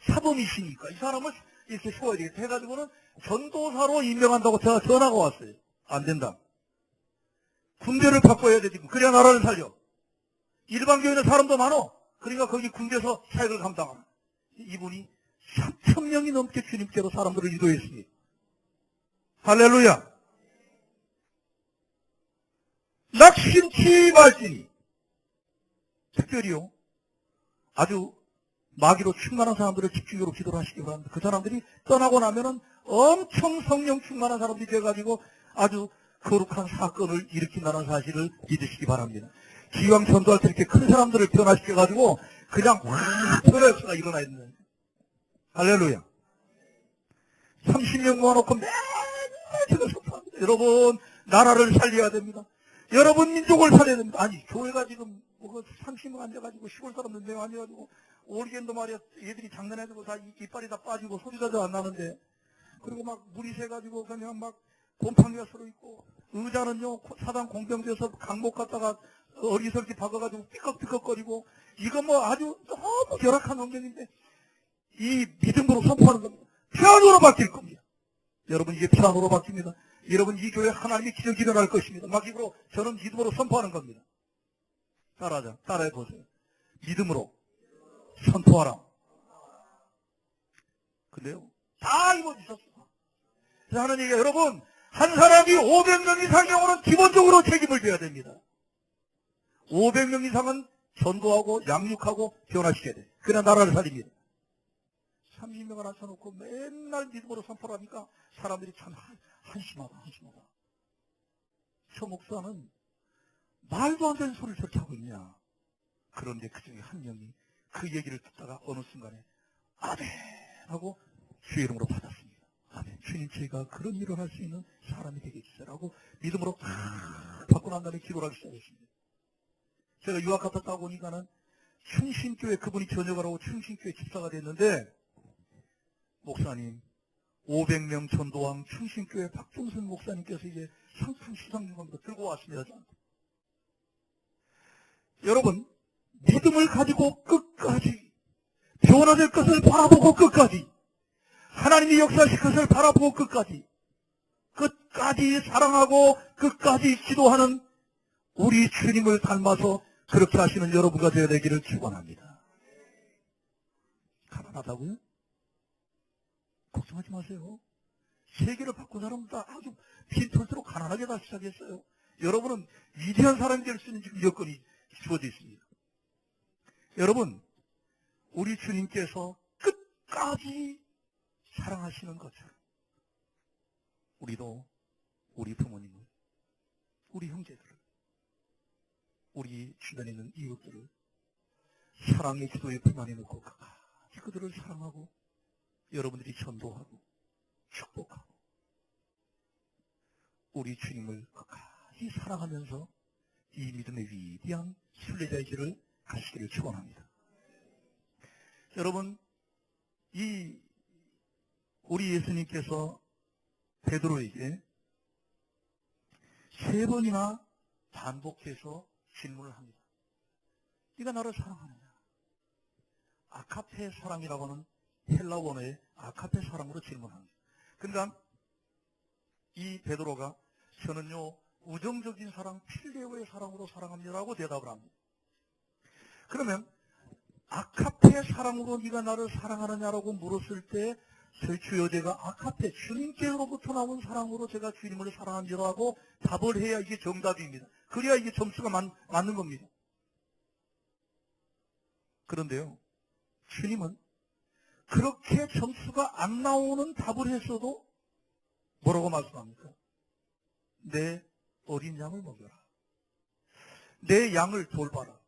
Speaker 1: 사범이시니까 이 사람을 이렇게 세워야 되겠다 해가지고는 전도사로 임명한다고 제가 전화가 왔어요. 안 된다. 군대를 바꿔야 돼 지금. 그래야 나라를 살려. 일반 교회는 사람도 많어. 그러니까 거기 군대에서 사역을 감당하는 이분이 3,000명이 넘게 주님께로 사람들을 인도했습니다. 할렐루야. 낙심치 말지니 특별히요 아주 마귀로 충만한 사람들을 집중적으로 기도를 하시기 바랍니다. 그 사람들이 떠나고 나면은 엄청 성령 충만한 사람들이 돼가지고 아주 거룩한 사건을 일으킨다는 사실을 믿으시기 바랍니다. 기왕 전도할 때 이렇게 큰 사람들을 변화시켜가지고 그냥 확 변화가 일어나 있는. 할렐루야. 30명 모아놓고 맨날 제가 선포합니다. 여러분 나라를 살려야 됩니다. 여러분 민족을 살려야 됩니다. 아니 교회가 지금 뭐 30명 앉아가지고 시골 사람들 명 앉아가지고 오리겐도 말이야 얘들이 장난해가지고 다 이빨이 다 빠지고 소리가 잘 안 나는데 그리고 막 물이 새가지고 그냥 막 곰팡이가 서로 있고 의자는요, 사단 공병대에서 강목 갖다가 어리석게 박아가지고 삐걱삐걱거리고, 이거 뭐 아주 너무 열악한 환경인데, 이 믿음으로 선포하는 겁니다. 피아노로 바뀔 겁니다. 여러분, 이게 피아노로 바뀝니다. 여러분, 이 교회 하나님의 기적이 일어날 것입니다. 막 입으로 저는 믿음으로 선포하는 겁니다. 따라해 보세요. 믿음으로 선포하라. 근데요, 다 이루어지셨어요. 그래서 하는 얘기가, 여러분, 한 사람이 500명 이상 경우는 기본적으로 책임을 져야 됩니다. 500명 이상은 전도하고 양육하고 변화시켜야 돼. 그래야 나라를 살립니다. 30명을 앉혀놓고 맨날 믿음으로 선포를 하니까 사람들이 참 한심하다. 저 목사는 말도 안 되는 소리를 저렇게 하고 있냐. 그런데 그 중에 한 명이 그 얘기를 듣다가 어느 순간에 아멘 하고 주의 이름으로 받았습니다. 아멘. 주님, 제가 그런 일을 할 수 있는 사람이 되게 해주세요라고 믿음으로 받고 난 다음에 기도를 하기 시작했습니다. 제가 유학 갔다 오니까는 충신교회, 그분이 전역을 하고 충신교회 집사가 됐는데, 목사님, 500명 전도왕 충신교회 박종선 목사님께서 이제 상품 수상 겁니다. 들고 왔습니다. 저한테. 여러분, 믿음을 가지고 끝까지 변화될 것을 바라보고 끝까지 하나님이 역사하실 것을 바라보고 끝까지 사랑하고 끝까지 기도하는 우리 주님을 닮아서 그렇게 하시는 여러분과 되어야 되기를 축원합니다. 가난하다고요? 걱정하지 마세요. 세계를 바꾼 사람은 아주 빈털도록 가난하게 다 시작했어요. 여러분은 위대한 사람이 될 수 있는 지금 여건이 주어져 있습니다. 여러분, 우리 주님께서 끝까지 사랑하시는 것처럼 우리도 우리 부모님을, 우리 형제들을, 우리 주변에 있는 이웃들을 사랑의 기도에 불만해 놓고 끝까지 그들을 사랑하고 여러분들이 전도하고 축복하고 우리 주님을 끝까지 사랑하면서 이 믿음의 위대한 순례자의 길을 가시기를 축원합니다. 여러분, 우리 예수님께서 베드로에게 3번이나 반복해서 질문을 합니다. 네가 나를 사랑하느냐? 아카페 사랑이라고 하는 헬라 원어의 아카페 사랑으로 질문합니다. 그러니까 이 베드로가 저는요 우정적인 사랑, 필레오의 사랑으로 사랑합니다라고 대답을 합니다. 그러면 아카페 사랑으로 네가 나를 사랑하느냐라고 물었을 때 저희 주여제가 아카페, 주님께로부터 나온 사랑으로 제가 주님을 사랑합니다라고 답을 해야 이게 정답입니다. 그래야 이게 점수가 맞는 겁니다. 그런데요, 주님은 그렇게 점수가 안 나오는 답을 했어도 뭐라고 말씀합니까? 내 어린 양을 먹여라. 내 양을 돌봐라.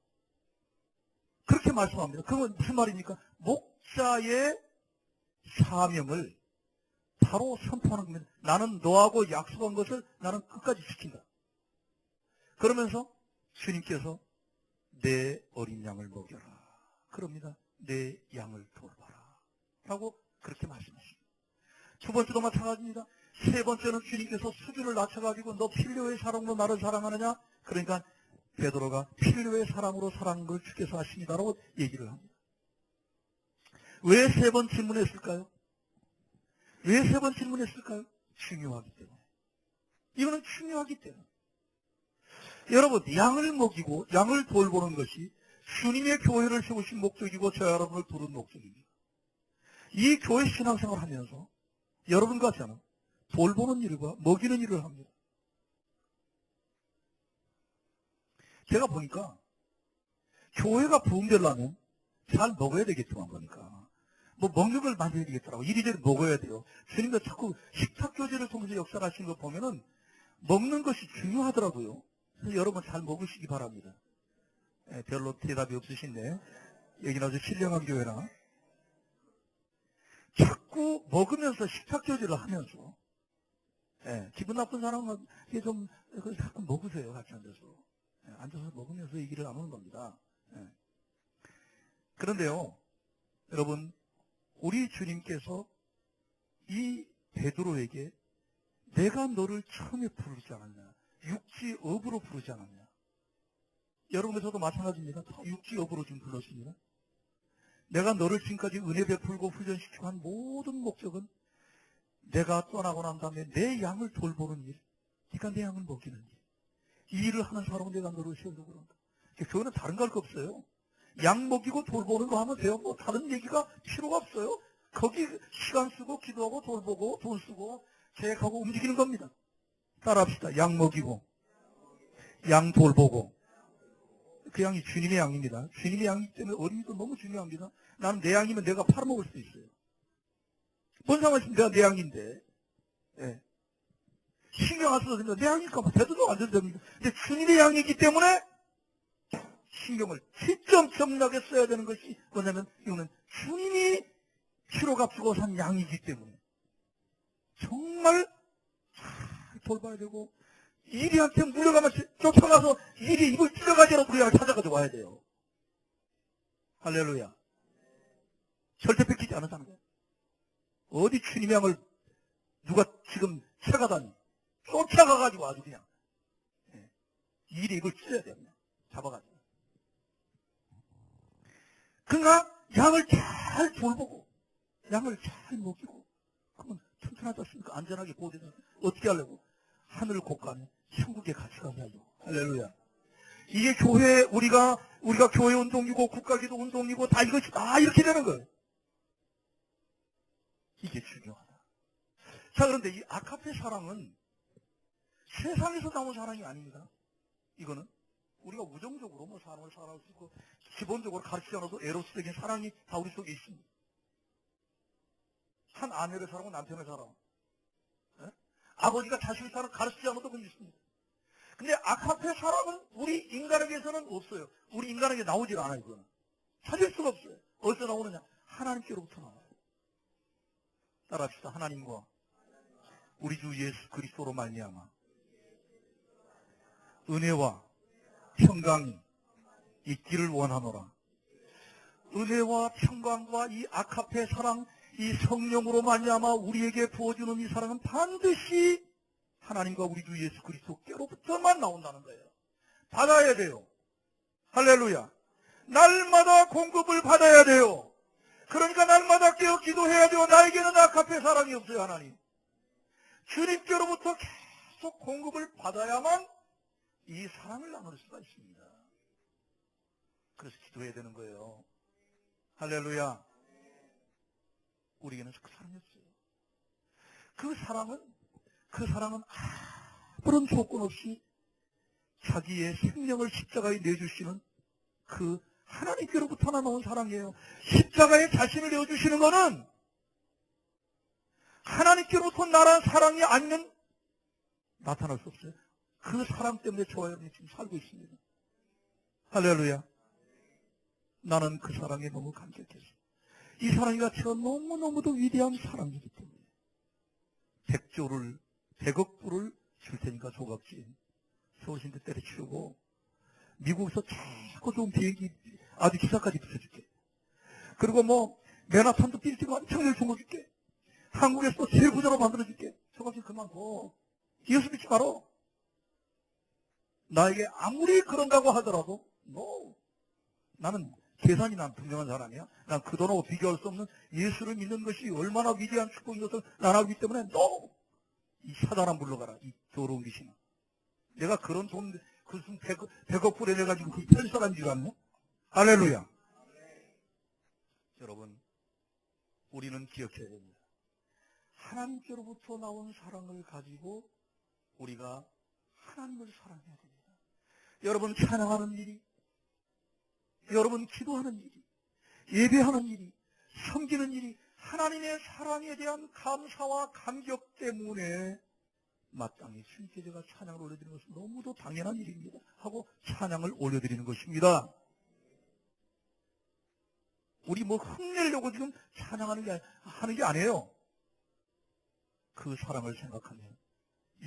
Speaker 1: 그렇게 말씀합니다. 그건 무슨 말입니까? 목자의 사명을 바로 선포하는 겁니다. 나는 너하고 약속한 것을 나는 끝까지 지킨다. 그러면서 주님께서 내 어린 양을 먹여라. 그럽니다. 내 양을 돌봐라. 라고 그렇게 말씀하십니다. 두 번째도 마찬가지입니다. 세 번째는 주님께서 수준을 낮춰가지고 너 필요의 사랑으로 나를 사랑하느냐? 그러니까 베드로가 필요의 사랑으로 사랑한 걸 주께서 하십니다라고 얘기를 합니다. 왜 3번 질문했을까요? 왜 3번 질문했을까요? 중요하기 때문에. 이거는 중요하기 때문에. 여러분, 양을 먹이고 양을 돌보는 것이 주님의 교회를 세우신 목적이고 저 여러분을 부른 목적입니다. 이 교회 신앙생활을 하면서 여러분과 저는 돌보는 일과 먹이는 일을 합니다. 제가 보니까 교회가 부흥되려면 잘 먹어야 되겠지만 보니까 뭐 먹는 걸 만들어야 되겠더라고. 이리저리 먹어야 돼요. 주님도 자꾸 식탁교제를 통해서 역사를 하시는 거 보면은 먹는 것이 중요하더라고요. 그래서 여러분 잘 먹으시기 바랍니다. 별로 대답이 없으신데 여기는 아주 신령한 교회라 자꾸 먹으면서 식탁교제를 하면서 기분 나쁜 사람은 좀 자꾸 먹으세요. 같이 앉아서. 앉아서 먹으면서 얘기를 나누는 겁니다. 그런데요, 여러분, 우리 주님께서 이 베드로에게 내가 너를 처음에 부르지 않았냐? 육지업으로 부르지 않았냐? 여러분에서도 마찬가지입니다. 다 육지업으로 지금 불렀습니다. 내가 너를 지금까지 은혜 베풀고 훈련시키고 한 모든 목적은 내가 떠나고 난 다음에 내 양을 돌보는 일, 그러니까 내 양을 먹이는 일. 이 일을 하는 사람은 내가 너를 세우려고 그런다. 교회는 다른 거 할 거 없어요. 양 먹이고 돌보는 거 하면 돼요. 뭐 다른 얘기가 필요가 없어요. 거기 시간 쓰고 기도하고 돌보고 돈 쓰고 계획하고 움직이는 겁니다. 따라합시다. 양 먹이고 양 돌보고. 그 양이 주님의 양입니다. 주님의 양이기 때문에 어린이도 너무 중요합니다. 나는 내 양이면 내가 팔아먹을 수도 있어요. 뭔 상관이면 내가 내 양인데. 예. 신경 안 써도 됩니다. 내 양이니까 대도도 안 된답니다. 근데 주님의 양이기 때문에 신경을 지점점하게 써야 되는 것이 뭐냐면 이거는 주님이 피로 값주고 산 양이기 때문에 정말 잘 돌봐야 되고 이리한테 물려가면 쫓아가서 이리 입을 찢어가지라도 우리 양을 찾아가지고 와야 돼요. 할렐루야. 절대 뺏기지 않았다는 거예요. 어디 주님의 양을 누가 지금 채가다니 쫓아가가지고 아주 그냥 이리 입을 찢어야 돼요. 그냥 잡아가지고. 그러니까 양을 잘 돌보고 양을 잘 먹이고 그러면 튼튼하지 않습니까? 안전하게 보호되는 어떻게 하려고? 하늘 곳간에 천국에 같이 가게 하려고. 할렐루야. 이게 교회 우리가 교회 운동이고 국가기도 운동이고 다 이것이 다 이렇게 되는 거예요. 이게 중요하다. 자, 그런데 이 아카페 사랑은 세상에서 나온 사랑이 아닙니다. 이거는 우리가 우정적으로 뭐 사람을 사랑할 수 있고 기본적으로 가르치지 않아도 에로스적인 사랑이 다 우리 속에 있습니다. 한 아내를 사랑하고 남편을 사랑. 네? 아버지가 자식을 사랑 가르치지 않아도 그건 있습니다. 근데 아카페 사랑은 우리 인간에게서는 없어요. 우리 인간에게 나오질 않아요. 그거는. 찾을 수가 없어요. 어디서 나오느냐? 하나님께로부터 나와요. 따라합시다. 하나님과 우리 주 예수 그리스도로 말미암아 은혜와 평강이 있기를 원하노라. 은혜와 평강과 이 아카페 사랑, 이 성령으로 말미암아 우리에게 부어주는 이 사랑은 반드시 하나님과 우리 주 예수 그리스도께로부터만 나온다는 거예요. 받아야 돼요. 할렐루야. 날마다 공급을 받아야 돼요. 그러니까 날마다 깨어 기도해야 돼요. 나에게는 아카페 사랑이 없어요. 하나님. 주님께로부터 계속 공급을 받아야만 이 사랑을 나눌 수가 있습니다. 그래서 기도해야 되는 거예요. 할렐루야. 우리에게는 그 사랑이 없어요. 그 사랑은 아무런 조건 없이 자기의 생명을 십자가에 내주시는 그 하나님께로부터 나온 사랑이에요. 십자가에 자신을 내어주시는 것은 하나님께로부터 나란 사랑이 아니면 나타날 수 없어요. 그 사랑 때문에 저와 여러분이 지금 살고 있습니다. 할렐루야. 나는 그 사랑에 너무 감격했어요. 이 사랑이 가치가 너무너무도 위대한 사랑이기 때문에 100억 불을 줄 테니까 조각지 서울신대 때려치우고 미국에서 최고 좋은 비행기 아주 기사까지 붙여줄게. 그리고 뭐 맨하탄도 빌딩 엄청나게 주어줄게. 한국에서 제일 부자로 만들어줄게. 조각지 그만둬. 예수 믿지 마라. 나에게 아무리 그런다고 하더라도 나는 계산이 난 분명한 사람이야. 난 그 돈하고 비교할 수 없는 예수를 믿는 것이 얼마나 위대한 축복인 것을 난 알기 때문에 이 사단아 물러가라. 이 더러운 귀신아. 내가 그런 돈, 그 100억 불에 내가지고 그 tel 사람인 줄 알네? 할렐루야. 여러분, 우리는 기억해야 됩니다. 하나님께로부터 나온 사랑을 가지고 우리가 하나님을 사랑해야 됩니다. 여러분 찬양하는 일이, 여러분 기도하는 일이, 예배하는 일이, 섬기는 일이 하나님의 사랑에 대한 감사와 감격 때문에 마땅히 주님께 제가 찬양을 올려드리는 것은 너무도 당연한 일입니다. 하고 찬양을 올려드리는 것입니다. 우리 뭐 흠내려고 지금 찬양하는 게 아니에요. 그 사랑을 생각하면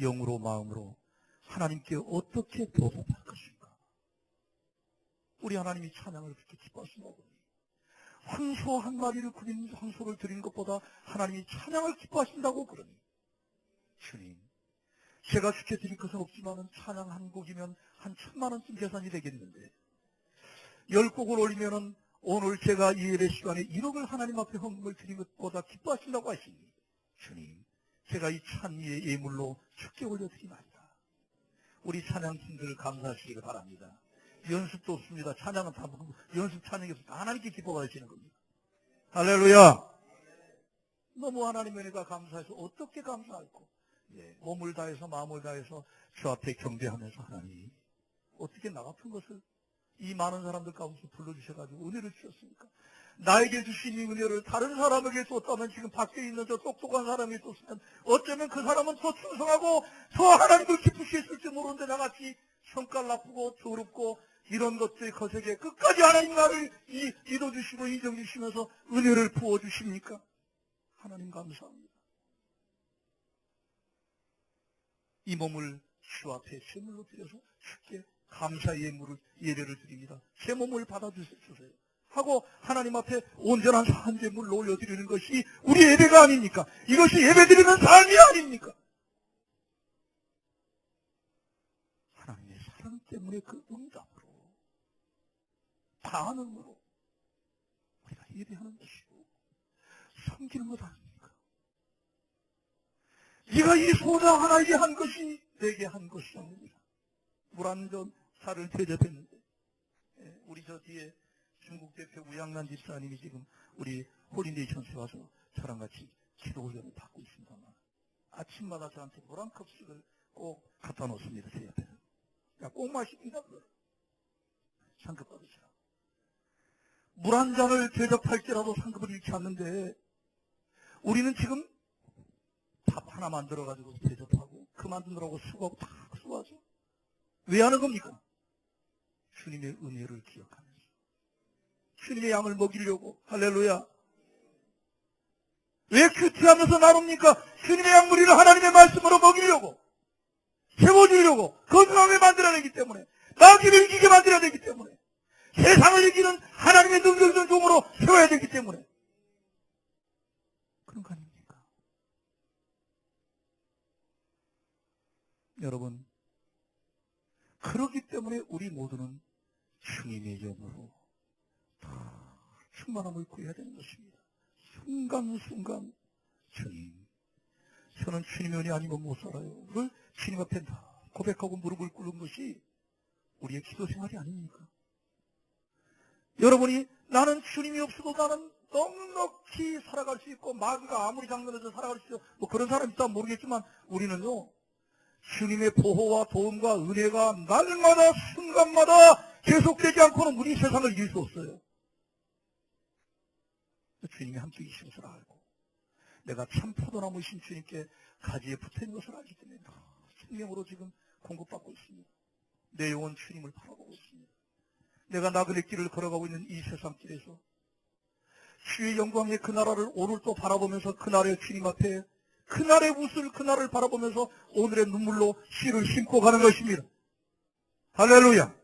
Speaker 1: 영으로 마음으로 하나님께 어떻게 보답할 것인가. 우리 하나님이 찬양을 그렇게 기뻐하신다고. 황소 한 마리를 그린 황소를 드린 것보다 하나님이 찬양을 기뻐하신다고 그러니 주님 제가 주께 드릴 것은 없지만 찬양 한 곡이면 한 1000만 원쯤 계산이 되겠는데 10곡을 올리면은 오늘 제가 이 예배 시간에 1억을 하나님 앞에 헌금을 드린 것보다 기뻐하신다고 하시니 주님 제가 이 찬미의 예물로 주께 올려드리나이다. 우리 찬양팀들 감사하시기를 바랍니다. 연습도 없습니다. 찬양은 다 연습 찬양이 없습니다. 하나님께 기뻐하시는 겁니다. 할렐루야. 너무 하나님의 은혜가 감사해서 어떻게 감사할까? 몸을 다해서 마음을 다해서 주 앞에 경배하면서 하나님 어떻게 나 같은 것을 이 많은 사람들 가운데서 불러주셔가지고 은혜를 주셨습니까? 나에게 주신 이 은혜를 다른 사람에게 줬다면 지금 밖에 있는 저 똑똑한 사람에게 줬으면 어쩌면 그 사람은 더 충성하고 더 하나님을 기쁘게 했을지 모르는데 나같이 성깔 나쁘고 더럽고 이런 것들이 거세게 끝까지 하나님 나를 믿어주시고 인정주시면서 은혜를 부어주십니까? 하나님 감사합니다. 이 몸을 주 앞에 제물로 드려서 주께 감사의 예배를 드립니다. 제 몸을 받아주세요 하고 하나님 앞에 온전한 산제물로 올려드리는 것이 우리 예배가 아닙니까? 이것이 예배드리는 삶이 아닙니까? 하나님의 사랑 때문에 그 응답으로 반응으로 우리가 예배하는 것이고 섬기는 것 아닙니까? 네가 이 소자 하나에게 한 것이 내게 한 것이 아닙니다. 물 한 잔 차를 대접했는데 우리 저 뒤에 중국 대표 우양란 집사님이 지금 우리 홀리데이 전체 와서 저랑 같이 기도 훈련을 받고 있습니다만 아침마다 저한테 물 한 컵씩을 꼭 갖다 놓습니다. 제 옆에서. 야, 꼭 마십니다. 상급 받으시라. 물 한 잔을 대접할지라도 상급을 잃지 않는데 우리는 지금 밥 하나 만들어가지고 대접하고 그 만드느라고 수고하고 다 수고하죠. 왜 하는 겁니까? 주님의 은혜를 기억하면서 주님의 양을 먹이려고. 할렐루야. 왜 큐티하면서 나눕니까? 주님의 양무리를 하나님의 말씀으로 먹이려고, 세워주려고, 건강하게 만들어내기 때문에, 마귀를 이기게 만들어야 되기 때문에, 세상을 이기는 하나님의 능력을 종으로 세워야 되기 때문에 그런 거 아닙니까? 여러분, 그렇기 때문에 우리 모두는 주님의 영으로 다 충만함을 구해야 되는 것입니다. 순간순간 주님, 저는 주님의 은혜 아니면 못 살아요. 그걸 주님 앞에 다 고백하고 무릎을 꿇는 것이 우리의 기도 생활이 아닙니까? 여러분이 나는 주님이 없어도 나는 넉넉히 살아갈 수 있고 마귀가 아무리 장난해도 살아갈 수 있고 뭐 그런 사람 있다면 모르겠지만 우리는요 주님의 보호와 도움과 은혜가 날마다 순간마다 계속되지 않고는 우리 세상을 이길 수 없어요. 주님이 함께 계신 것을 알고 내가 참 포도나무이신 주님께 가지에 붙어있는 것을 알기 때문에 생명으로 지금 공급받고 있습니다. 내 영혼 주님을 바라보고 있습니다. 내가 나그네 길을 걸어가고 있는 이 세상 길에서 주의 영광의 그 나라를 오늘 또 바라보면서 그날의 주님 앞에 그날의 웃을 그날을 바라보면서 오늘의 눈물로 씨를 심고 가는 것입니다. 할렐루야.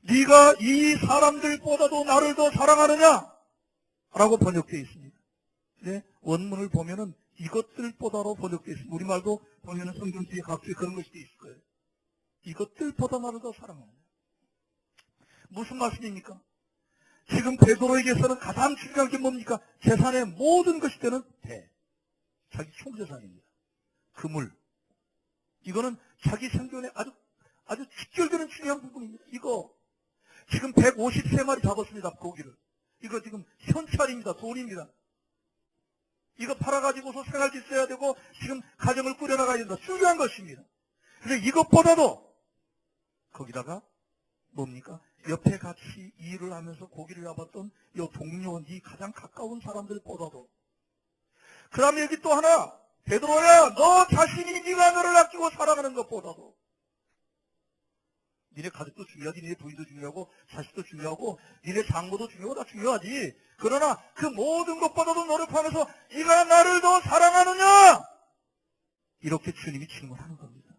Speaker 1: 네가 이 사람들보다도 나를 더 사랑하느냐? 라고 번역되어 있습니다. 네, 원문을 보면은 이것들보다로 번역되어 있습니다. 우리말도 보면은 성경 뒤에 각주에 그런 것이 있을 거예요. 이것들보다 나를 더 사랑하느냐? 무슨 말씀입니까? 지금 베드로에게서는 가장 중요한 게 뭡니까? 재산의 모든 것이 되는 배. 자기 총재산입니다. 그물. 이거는 자기 생존에 아주 직결되는 중요한 부분입니다. 이거 지금 153마리 잡았습니다. 고기를. 이거 지금 현찰입니다. 돈입니다. 이거 팔아가지고서 생활비 써야 되고 지금 가정을 꾸려나가야 된다. 중요한 것입니다. 그래서 이것보다도 거기다가 뭡니까? 옆에 같이 일을 하면서 고기를 잡았던 이 동료, 이 가장 가까운 사람들보다도. 그 다음에 여기 또 하나, 베드로야, 너 자신이 네가 너를 아끼고 사랑하는 것보다도 니네 가족도 중요하지, 니네 부인도 중요하고 자식도 중요하고 니네 장모도 중요하고 다 중요하지. 그러나 그 모든 것보다도 너를 포함해서 네가 나를 더 사랑하느냐? 이렇게 주님이 질문하는 겁니다.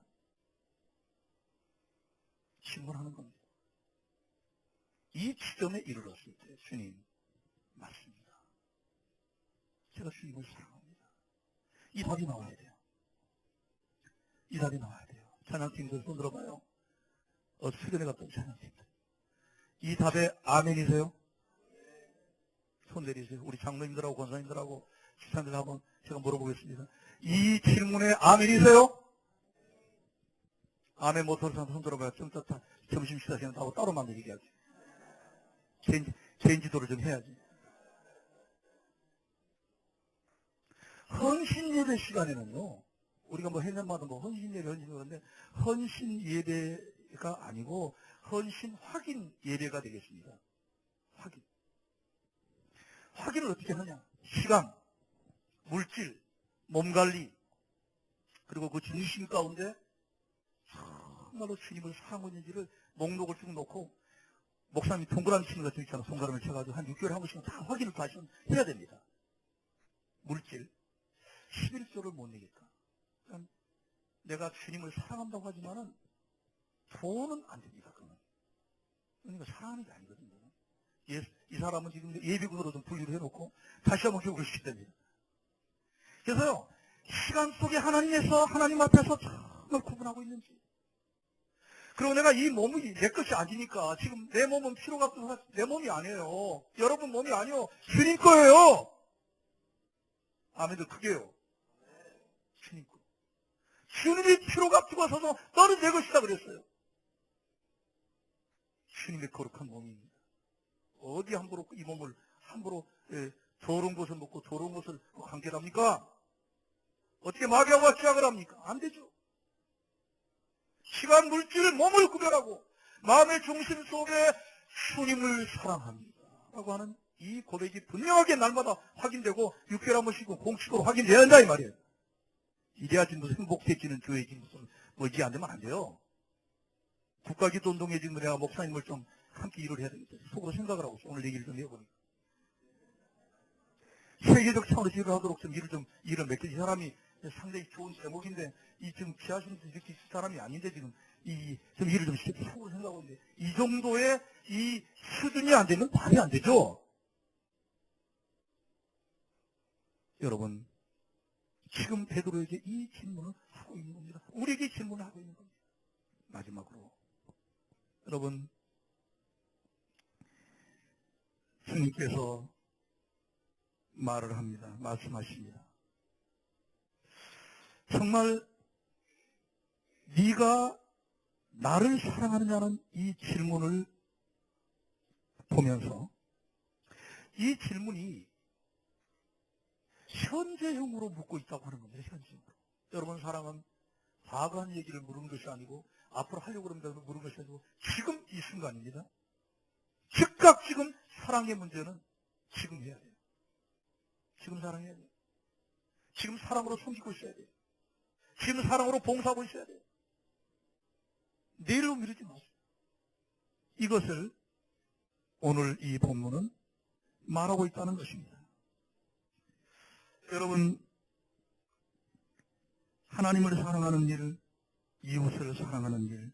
Speaker 1: 질문하는 겁니다. 이 지점에 이르렀을 때 주님, 맞습니다. 제가 주님을 사랑합니다. 이 답이 나와야 돼요. 이 답이 나와야 돼요. 찬양팀들 손 들어봐요. 수련회 갔던 찬양팀들. 이 답에 아멘이세요? 손 내리세요. 우리 장로님들하고 권사님들하고 집사님들 한번 제가 물어보겠습니다. 이 질문에 아멘이세요? 아멘 못하는 사람 손 들어봐요. 좀 이따 점심 식사 시간 하고 따로 만나 얘기하지. 개인 지도를 좀 해야지. 헌신 예배 시간에는요, 우리가 뭐 해년마다 뭐 헌신 예배, 그런데 헌신 예배가 아니고 헌신 확인 예배가 되겠습니다. 확인을 어떻게 하냐? 시간, 물질, 몸 관리, 그리고 그 중심 가운데 정말로 주님을 사랑하고 있는지를 목록을 쭉 놓고, 목사님이 동그라미 치는 것 있잖아. 손가락을 쳐가지고 한 6개월에 한 번씩은 다 확인을 다시 해야 됩니다. 물질, 11조를 못 내겠다. 그러니까 내가 주님을 사랑한다고 하지만은 돈은 안 됩니다. 그러니까 사랑하는 게 아니거든요. 이 사람은 지금 예비군으로 좀 분류를 해놓고 다시 한번 교육을 시킵니다. 그래서요, 시간 속에 하나님에서, 하나님 앞에서 정말 구분하고 있는지. 그리고 내가 이 몸이 내 것이 아니니까, 지금 내 몸은 피로가 없어서 내 몸이 아니에요. 여러분 몸이 아니요. 주님 거예요. 아멘들 크게요. 주님 거. 주님이 피로가 죽어서서 너는 내 것이다 그랬어요. 주님의 거룩한 몸입니다. 어디 함부로 이 몸을 함부로 더러운 것을 먹고 더러운 것을 관계를 합니까? 어떻게 마귀하고 시작을 합니까? 안 되죠. 시간, 물질, 몸을 구별하고 마음의 중심 속에 주님을 사랑합니다 라고 하는 이 고백이 분명하게 날마다 확인되고 6개월에 한 번씩 공식으로 확인돼야 한다 이 말이에요. 이래야지 무슨 행복해지는 교회지 무슨 뭐 이게 안 되면 안 돼요. 국가기도 운동에 지금 내가 목사님을 좀 함께 일을 해야 되겠다. 속으로 생각을 하고 있어요. 오늘 얘기를 좀 해보니까. 세계적 차원에서 일을 하도록 좀 일을 맡겨진 사람이 상당히 좋은 제목인데, 지금 피하시는 이렇게 사람이 아닌데, 지금 좀 일을 좀 속으로 생각하고 있는데, 이 정도의 이 수준이 안 되면 말이 안 되죠? 여러분, 지금 베드로에게 이 질문을 하고 있는 겁니다. 우리에게 질문을 하고 있는 겁니다. 마지막으로. 여러분, 주님께서 말을 합니다. 말씀하십니다. 정말 네가 나를 사랑하느냐는 이 질문을 보면서 이 질문이 현재형으로 묻고 있다고 하는 겁니다. 현재형으로. 여러분, 사랑은 과거한 얘기를 물은 것이 아니고 앞으로 하려고 그럽니다. 물은 것이 아니고 지금 이 순간입니다. 즉각 지금 사랑의 문제는 지금 해야 돼요. 지금 사랑해야 돼요. 지금 사랑으로 섬기고 있어야 돼요. 지금 사랑으로 봉사하고 있어야 돼요. 내일로 미루지 마세요. 이것을 오늘 이 본문은 말하고 있다는 것입니다. 여러분, 하나님을 사랑하는 일, 이웃을 사랑하는 일,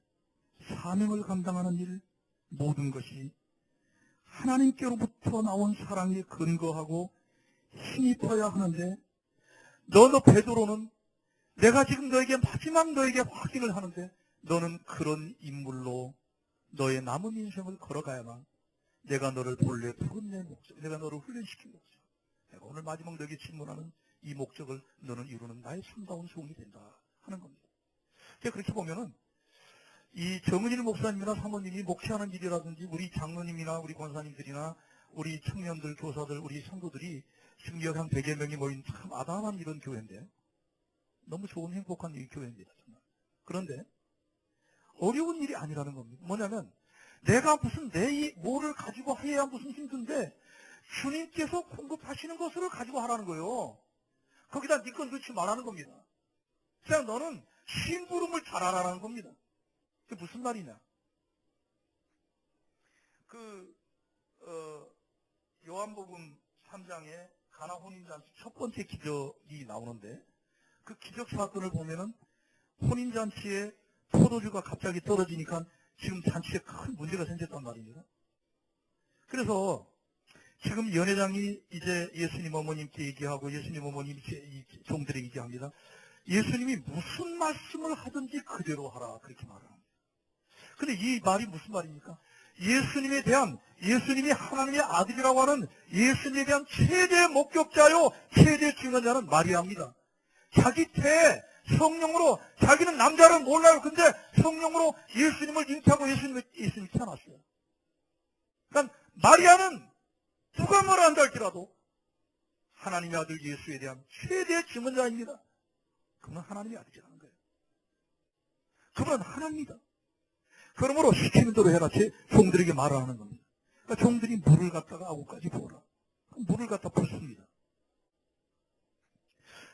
Speaker 1: 사명을 감당하는 일, 모든 것이 하나님께로부터 나온 사랑에 근거하고 힘입어야 하는데, 너 베드로는 내가 지금 너에게 마지막 너에게 확인을 하는데 너는 그런 인물로 너의 남은 인생을 걸어가야만 내가 너를 본래 부른 내 목적, 내가 너를 훈련시킨 목적, 내가 오늘 마지막 너에게 질문하는 이 목적을 너는 이루는 나의 참다운 소원이 된다 하는 겁니다. 제가 그렇게 보면은 이 정은일 목사님이나 사모님이 목회하는 일이라든지 우리 장로님이나 우리 권사님들이나 우리 청년들, 교사들, 우리 성도들이 지금 여기 한 100여 명이 모인 참 아담한 이런 교회인데, 너무 좋은 행복한 이 교회입니다. 정말. 그런데 어려운 일이 아니라는 겁니다. 뭐냐면 내가 무슨 뭐를 가지고 해야 무슨 힘든데 주님께서 공급하시는 것을 가지고 하라는 거예요. 거기다 네 건 넣지 말라는 겁니다. 그냥 너는 심부름을 잘하라는 겁니다. 그게 무슨 말이냐? 요한복음 3장에 가나 혼인잔치 첫 번째 기적이 나오는데, 그 기적 사건을 보면은 혼인잔치에 포도주가 갑자기 떨어지니까 지금 잔치에 큰 문제가 생겼단 말입니다. 그래서 지금 연회장이 이제 예수님 어머님께 얘기하고 예수님 어머님이 종들에게 얘기합니다. 예수님이 무슨 말씀을 하든지 그대로 하라 그렇게 말합니다. 근데 이 말이 무슨 말입니까? 예수님이 하나님의 아들이라고 하는 예수님에 대한 최대 목격자요 최대 증언자는 마리아입니다. 자기 태에 성령으로, 자기는 남자를 몰라요. 근데 성령으로 예수님을 잉태하고 예수님이 태어났어요. 그러니까 마리아는 누가 뭐라 한다 할지라도 하나님의 아들 예수에 대한 최대 증언자입니다. 그분은 하나님의 아들이라는 거예요. 그분은 하나님입니다. 그러므로 시키는 대로 해라. 제 종들에게 말하는 겁니다. 그러니까 종들이 물을 갖다가 아구까지 부어라. 물을 갖다 붓습니다.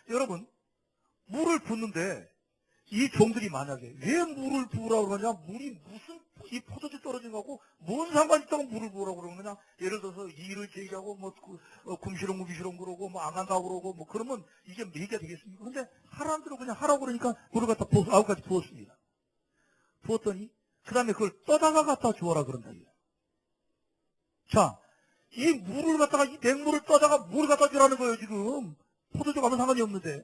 Speaker 1: 여러분, 물을 붓는데 이 종들이 만약에 왜 물을 부으라고 그러냐? 물이 무슨 이 포도주 떨어진 거하고 뭔 상관이 있다고 물을 부으라고 그러는 거냐? 예를 들어서 일을 제기하고 뭐 굶시렁 그러고 뭐 안 간다고 그러고 뭐 그러면 이게 얘기가 되겠습니까? 근데 하라는 대로 그냥 하라고 그러니까 물을 갖다 아구까지 부었습니다. 부었더니 그 다음에 그걸 떠다가 갖다 주어라 그런다. 자, 이 물을 갖다가 이 맹물을 떠다가 물을 갖다 주라는 거예요 지금. 포도주가 아무 상관이 없는데.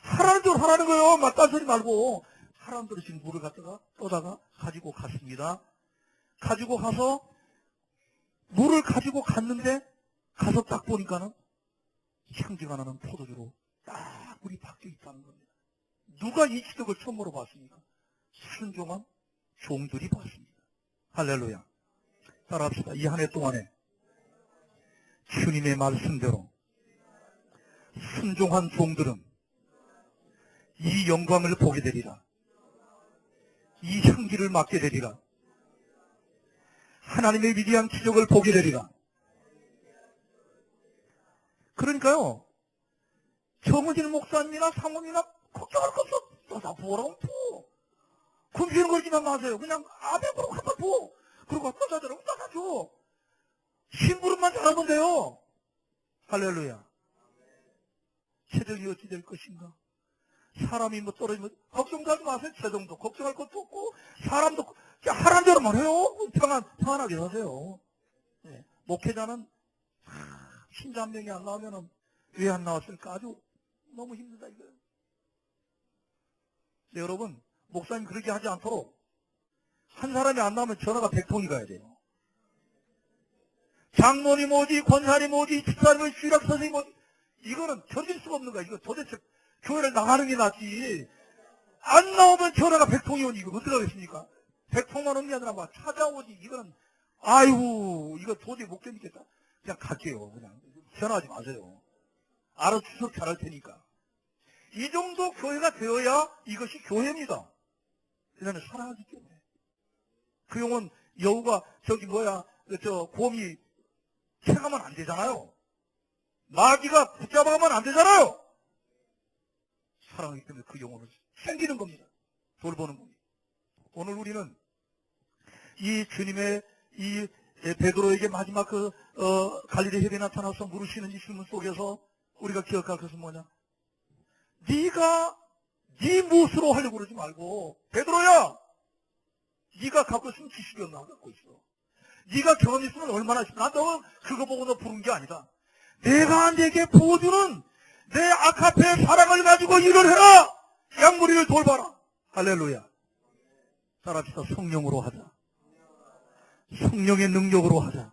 Speaker 1: 하라는 대로 하라는 거예요. 막 딴소리 말고. 하라는 대로 지금 물을 갖다가 떠다가 가지고 갔습니다. 가지고 가서 물을 가지고 갔는데 가서 딱 보니까는 향기가 나는 포도주로 딱 물이 바뀌어 있다는 겁니다. 누가 이 기적을 처음으로 봤습니까? 순종한 종들이 봤습니다. 할렐루야. 따라합시다. 이 한 해 동안에 주님의 말씀대로 순종한 종들은 이 영광을 보게 되리라. 이 향기를 맡게 되리라. 하나님의 위대한 기적을 보게 되리라. 그러니까요, 정은진 목사님이나 사모님이나 걱정할 거 없어. 다 부어라고 부어. 굶주리는 거지만 마세요. 그냥 아멘으로 갖다 부어. 그리고 떠자더라고 떠자줘. 심부름만 잘하면 돼요. 할렐루야. 체력이 어찌 될 것인가? 사람이 뭐 떨어지면 걱정도 하지 마세요. 체정도 걱정할 것도 없고 사람도 하라는 대로만 해요. 평안하게 하세요. 네. 목회자는 신자 한 명이 안 나오면 왜 안 나왔을까? 아주 너무 힘들다 이거예요. 네, 여러분, 목사님 그렇게 하지 않도록 한 사람이 안 나오면 전화가 100통이 가야 돼요. 장모님 오지, 권사님 오지, 집사님, 주일학 선생님 오지. 이거는 견딜 수가 없는 거야. 이거 도대체 교회를 나가는 게 낫지. 안 나오면 전화가 100통이 오니 이거 어떡하겠습니까? 100통만 오는 게 아니라 막 찾아오지. 이거는 아이고 이거 도저히 못 견디겠다. 그냥 갈게요. 그냥 전화하지 마세요. 알아서 추석 잘할 테니까. 이 정도 교회가 되어야 이것이 교회입니다. 그다음에 사랑하기 때문에. 그 용은 여우가 곰이 채가면 안 되잖아요. 마귀가 붙잡아가면 안 되잖아요. 사랑하기 때문에 그 영혼을 생기는 겁니다. 돌보는 겁니다. 오늘 우리는 이 주님의 이 베드로에게 마지막 갈릴리 해변에 나타나서 물으시는 이 질문 속에서 우리가 기억할 것은 뭐냐? 네가 네 무엇으로 하려고 그러지 말고 베드로야, 네가 갖고 있으면 지식이 없나 갖고 있어. 네가 경험 있으면 얼마나 있어. 난 너 그거 보고 너 부른 게 아니다. 내가 내게 부어주는 내 아카페의 사랑을 가지고 일을 해라. 양무리를 돌봐라. 할렐루야. 따라합시다. 성령으로 하자. 성령의 능력으로 하자.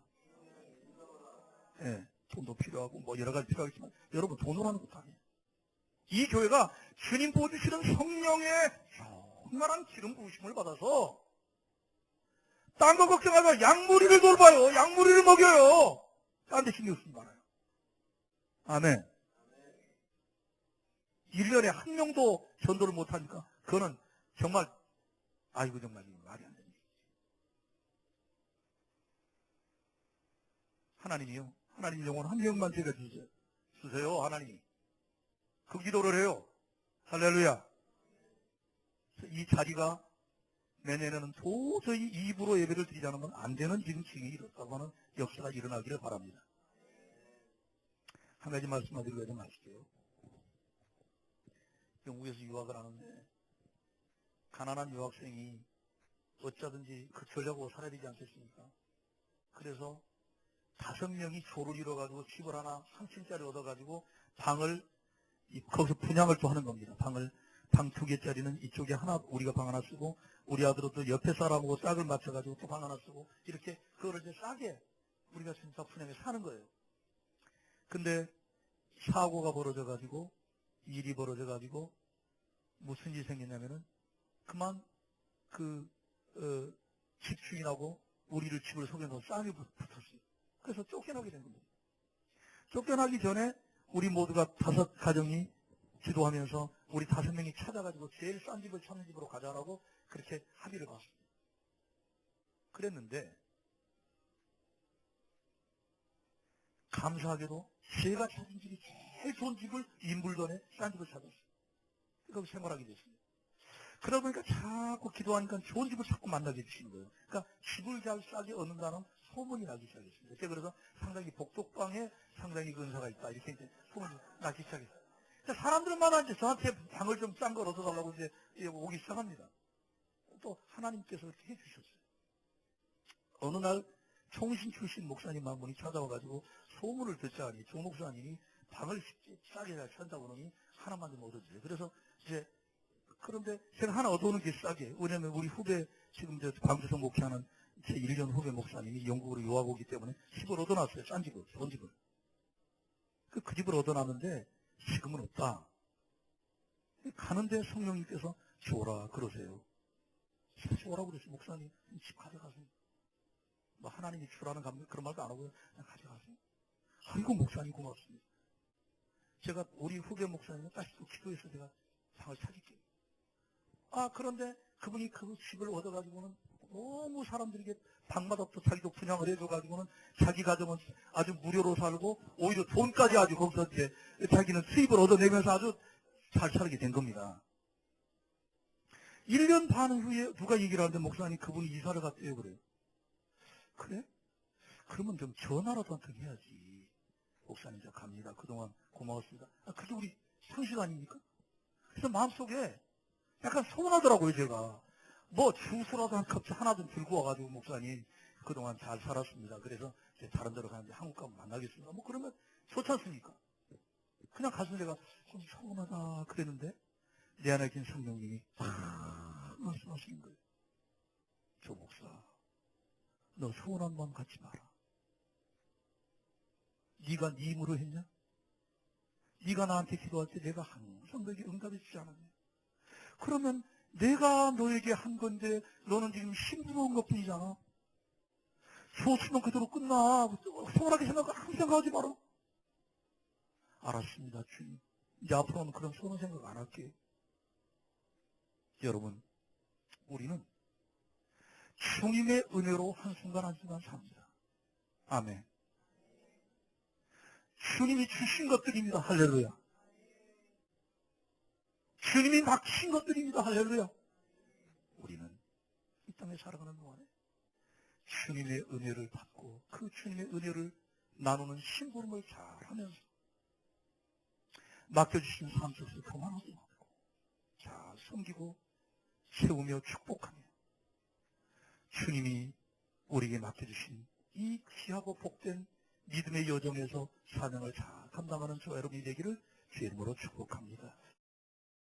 Speaker 1: 예, 돈도 필요하고 뭐 여러 가지 필요하겠지만 여러분 돈으로 하는 것도 아니에요. 이 교회가 주님 부어주시는 성령의 정말한 기름 부으심을 받아서 딴 거 걱정하지 마. 양무리를 돌봐요. 양무리를 먹여요. 딴 데 신경 쓰지 말아요. 아멘. 1년에 한 명도 전도를 못하니까 그거는 정말 아이고 정말 말이 안 됩니다. 하나님이요. 하나님 영혼 한 명만 제가 주세요. 하나님이. 그 기도를 해요. 할렐루야. 이 자리가 내년에는 도저히 입으로 예배를 드리지 않으면 안 되는 지금 징이 이렇다고 하는 역사가 일어나기를 바랍니다. 한 가지 말씀만 드리고 좀 하실게요. 영국에서 유학을 하는데 가난한 유학생이 어쩌든지 그쳐려고 살아야 되지 않겠습니까? 그래서 5명이 조를 이뤄가지고 집을 하나 3층짜리 얻어가지고 방을 거기서 분양을 또 하는 겁니다. 방 2개짜리는 이쪽에 하나, 우리가 방 하나 쓰고, 우리 아들은 또 옆에 사람하고 짝을 맞춰가지고 또 방 하나 쓰고, 이렇게 그거를 이제 싸게 우리가 진짜 분양에 사는 거예요. 근데 사고가 벌어져가지고, 일이 벌어져가지고, 무슨 일이 생겼냐면은, 그만 집주인하고 우리를 집을 속여서 싸움이 붙었어요. 그래서 쫓겨나게 된 겁니다. 쫓겨나기 전에 우리 모두가 5가정이 기도하면서 우리 5명이 찾아가지고 제일 싼 집을 찾는 집으로 가자라고 그렇게 합의를 봤습니다. 그랬는데 감사하게도 제가 찾은 집이 제일 좋은 집을 인불던에 싼 집을 찾았어요. 거기 생활하게 됐습니다. 그러다 보니까 자꾸 기도하니까 좋은 집을 자꾸 만나게 되시는 거예요. 그러니까 집을 잘 싸게 얻는다는 소문이 나기 시작했습니다. 제가 그래서 상당히 복덕방에 상당히 근사가 있다. 이렇게 이제 소문이 나기 시작했어요. 그러니까 사람들마다 이제 저한테 방을 좀 싼 걸 얻어달라고 이제 오기 시작합니다. 또 하나님께서 그렇게 해주셨어요. 어느 날 총신 출신 목사님 한 분이 찾아와가지고 소문을 듣자니 조 목사님이 방을 싸게 잘 산다고 그러니 하나만 좀 얻어주세요. 그래서 이제 그런데 제가 하나 얻어오는 게 싸게. 왜냐면 우리 후배, 지금 광주성 목회하는 제 1년 후배 목사님이 영국으로 유학 오기 때문에 집을 얻어놨어요. 싼 집을, 좋은 집을. 그 집을 얻어놨는데 지금은 없다. 가는데 성령님께서 줘라 그러세요. 줘라 그랬어요. 목사님 집 가져가세요. 뭐 하나님이 주라는 그런 말도 안 하고요. 그냥 가져가세요. 아이고 목사님 고맙습니다. 제가 우리 후배 목사님은 다시 또 기도해서 제가 방을 찾을게요. 그런데 그분이 그 집을 얻어가지고는 너무 사람들에게 방마다 또 자기도 분양을 해줘가지고는 자기 가정은 아주 무료로 살고 오히려 돈까지 아주 거기서 이제 자기는 수입을 얻어내면서 아주 잘 살게 된 겁니다. 1년 반 후에 누가 얘기를 하는데 목사님 그분이 이사를 갔대요 그래요. 그래? 그러면 좀 전화라도 한 통 해야지. 목사님 저 갑니다. 그동안 고마웠습니다. 그게 우리 상식 아닙니까? 그래서 마음속에 약간 서운하더라고요, 제가. 뭐, 주스라도 한 컵 하나 좀 들고 와가지고, 목사님, 그동안 잘 살았습니다. 그래서 이제 다른 데로 가는데 한국 가면 만나겠습니다. 뭐, 그러면 좋지 않습니까? 그냥 가서 내가 좀 서운하다 그랬는데, 내 안에 계신 성령님이 말씀하시는 거예요. 조 목사, 너 서운한 마음 갖지 마라. 네가 네 힘으로 했냐? 네가 나한테 기도할 때 내가 항상 너에게 응답해 주지 않았냐? 그러면 내가 너에게 한 건데 너는 지금 힘들어온 것뿐이잖아. 좋으면 그대로 끝나. 서운하게 생각하지 마라. 알았습니다, 주님. 이제 앞으로는 그런 서운한 생각 안 할게요. 여러분, 우리는 주님의 은혜로 한순간 한순간 삽니다. 아멘. 주님이 주신 것들입니다. 할렐루야. 주님이 맡기신 것들입니다. 할렐루야. 우리는 이 땅에 살아가는 동안에 주님의 은혜를 받고 그 주님의 은혜를 나누는 심부름을 잘하면서 맡겨주신 삶 속에서 평안하게 받고 잘 섬기고 세우며 축복하며 주님이 우리에게 맡겨주신 이 귀하고 복된 믿음의 여정에서 사명을 잘 감당하는 저와 여러분이 되기를 주의 이름으로 축복합니다.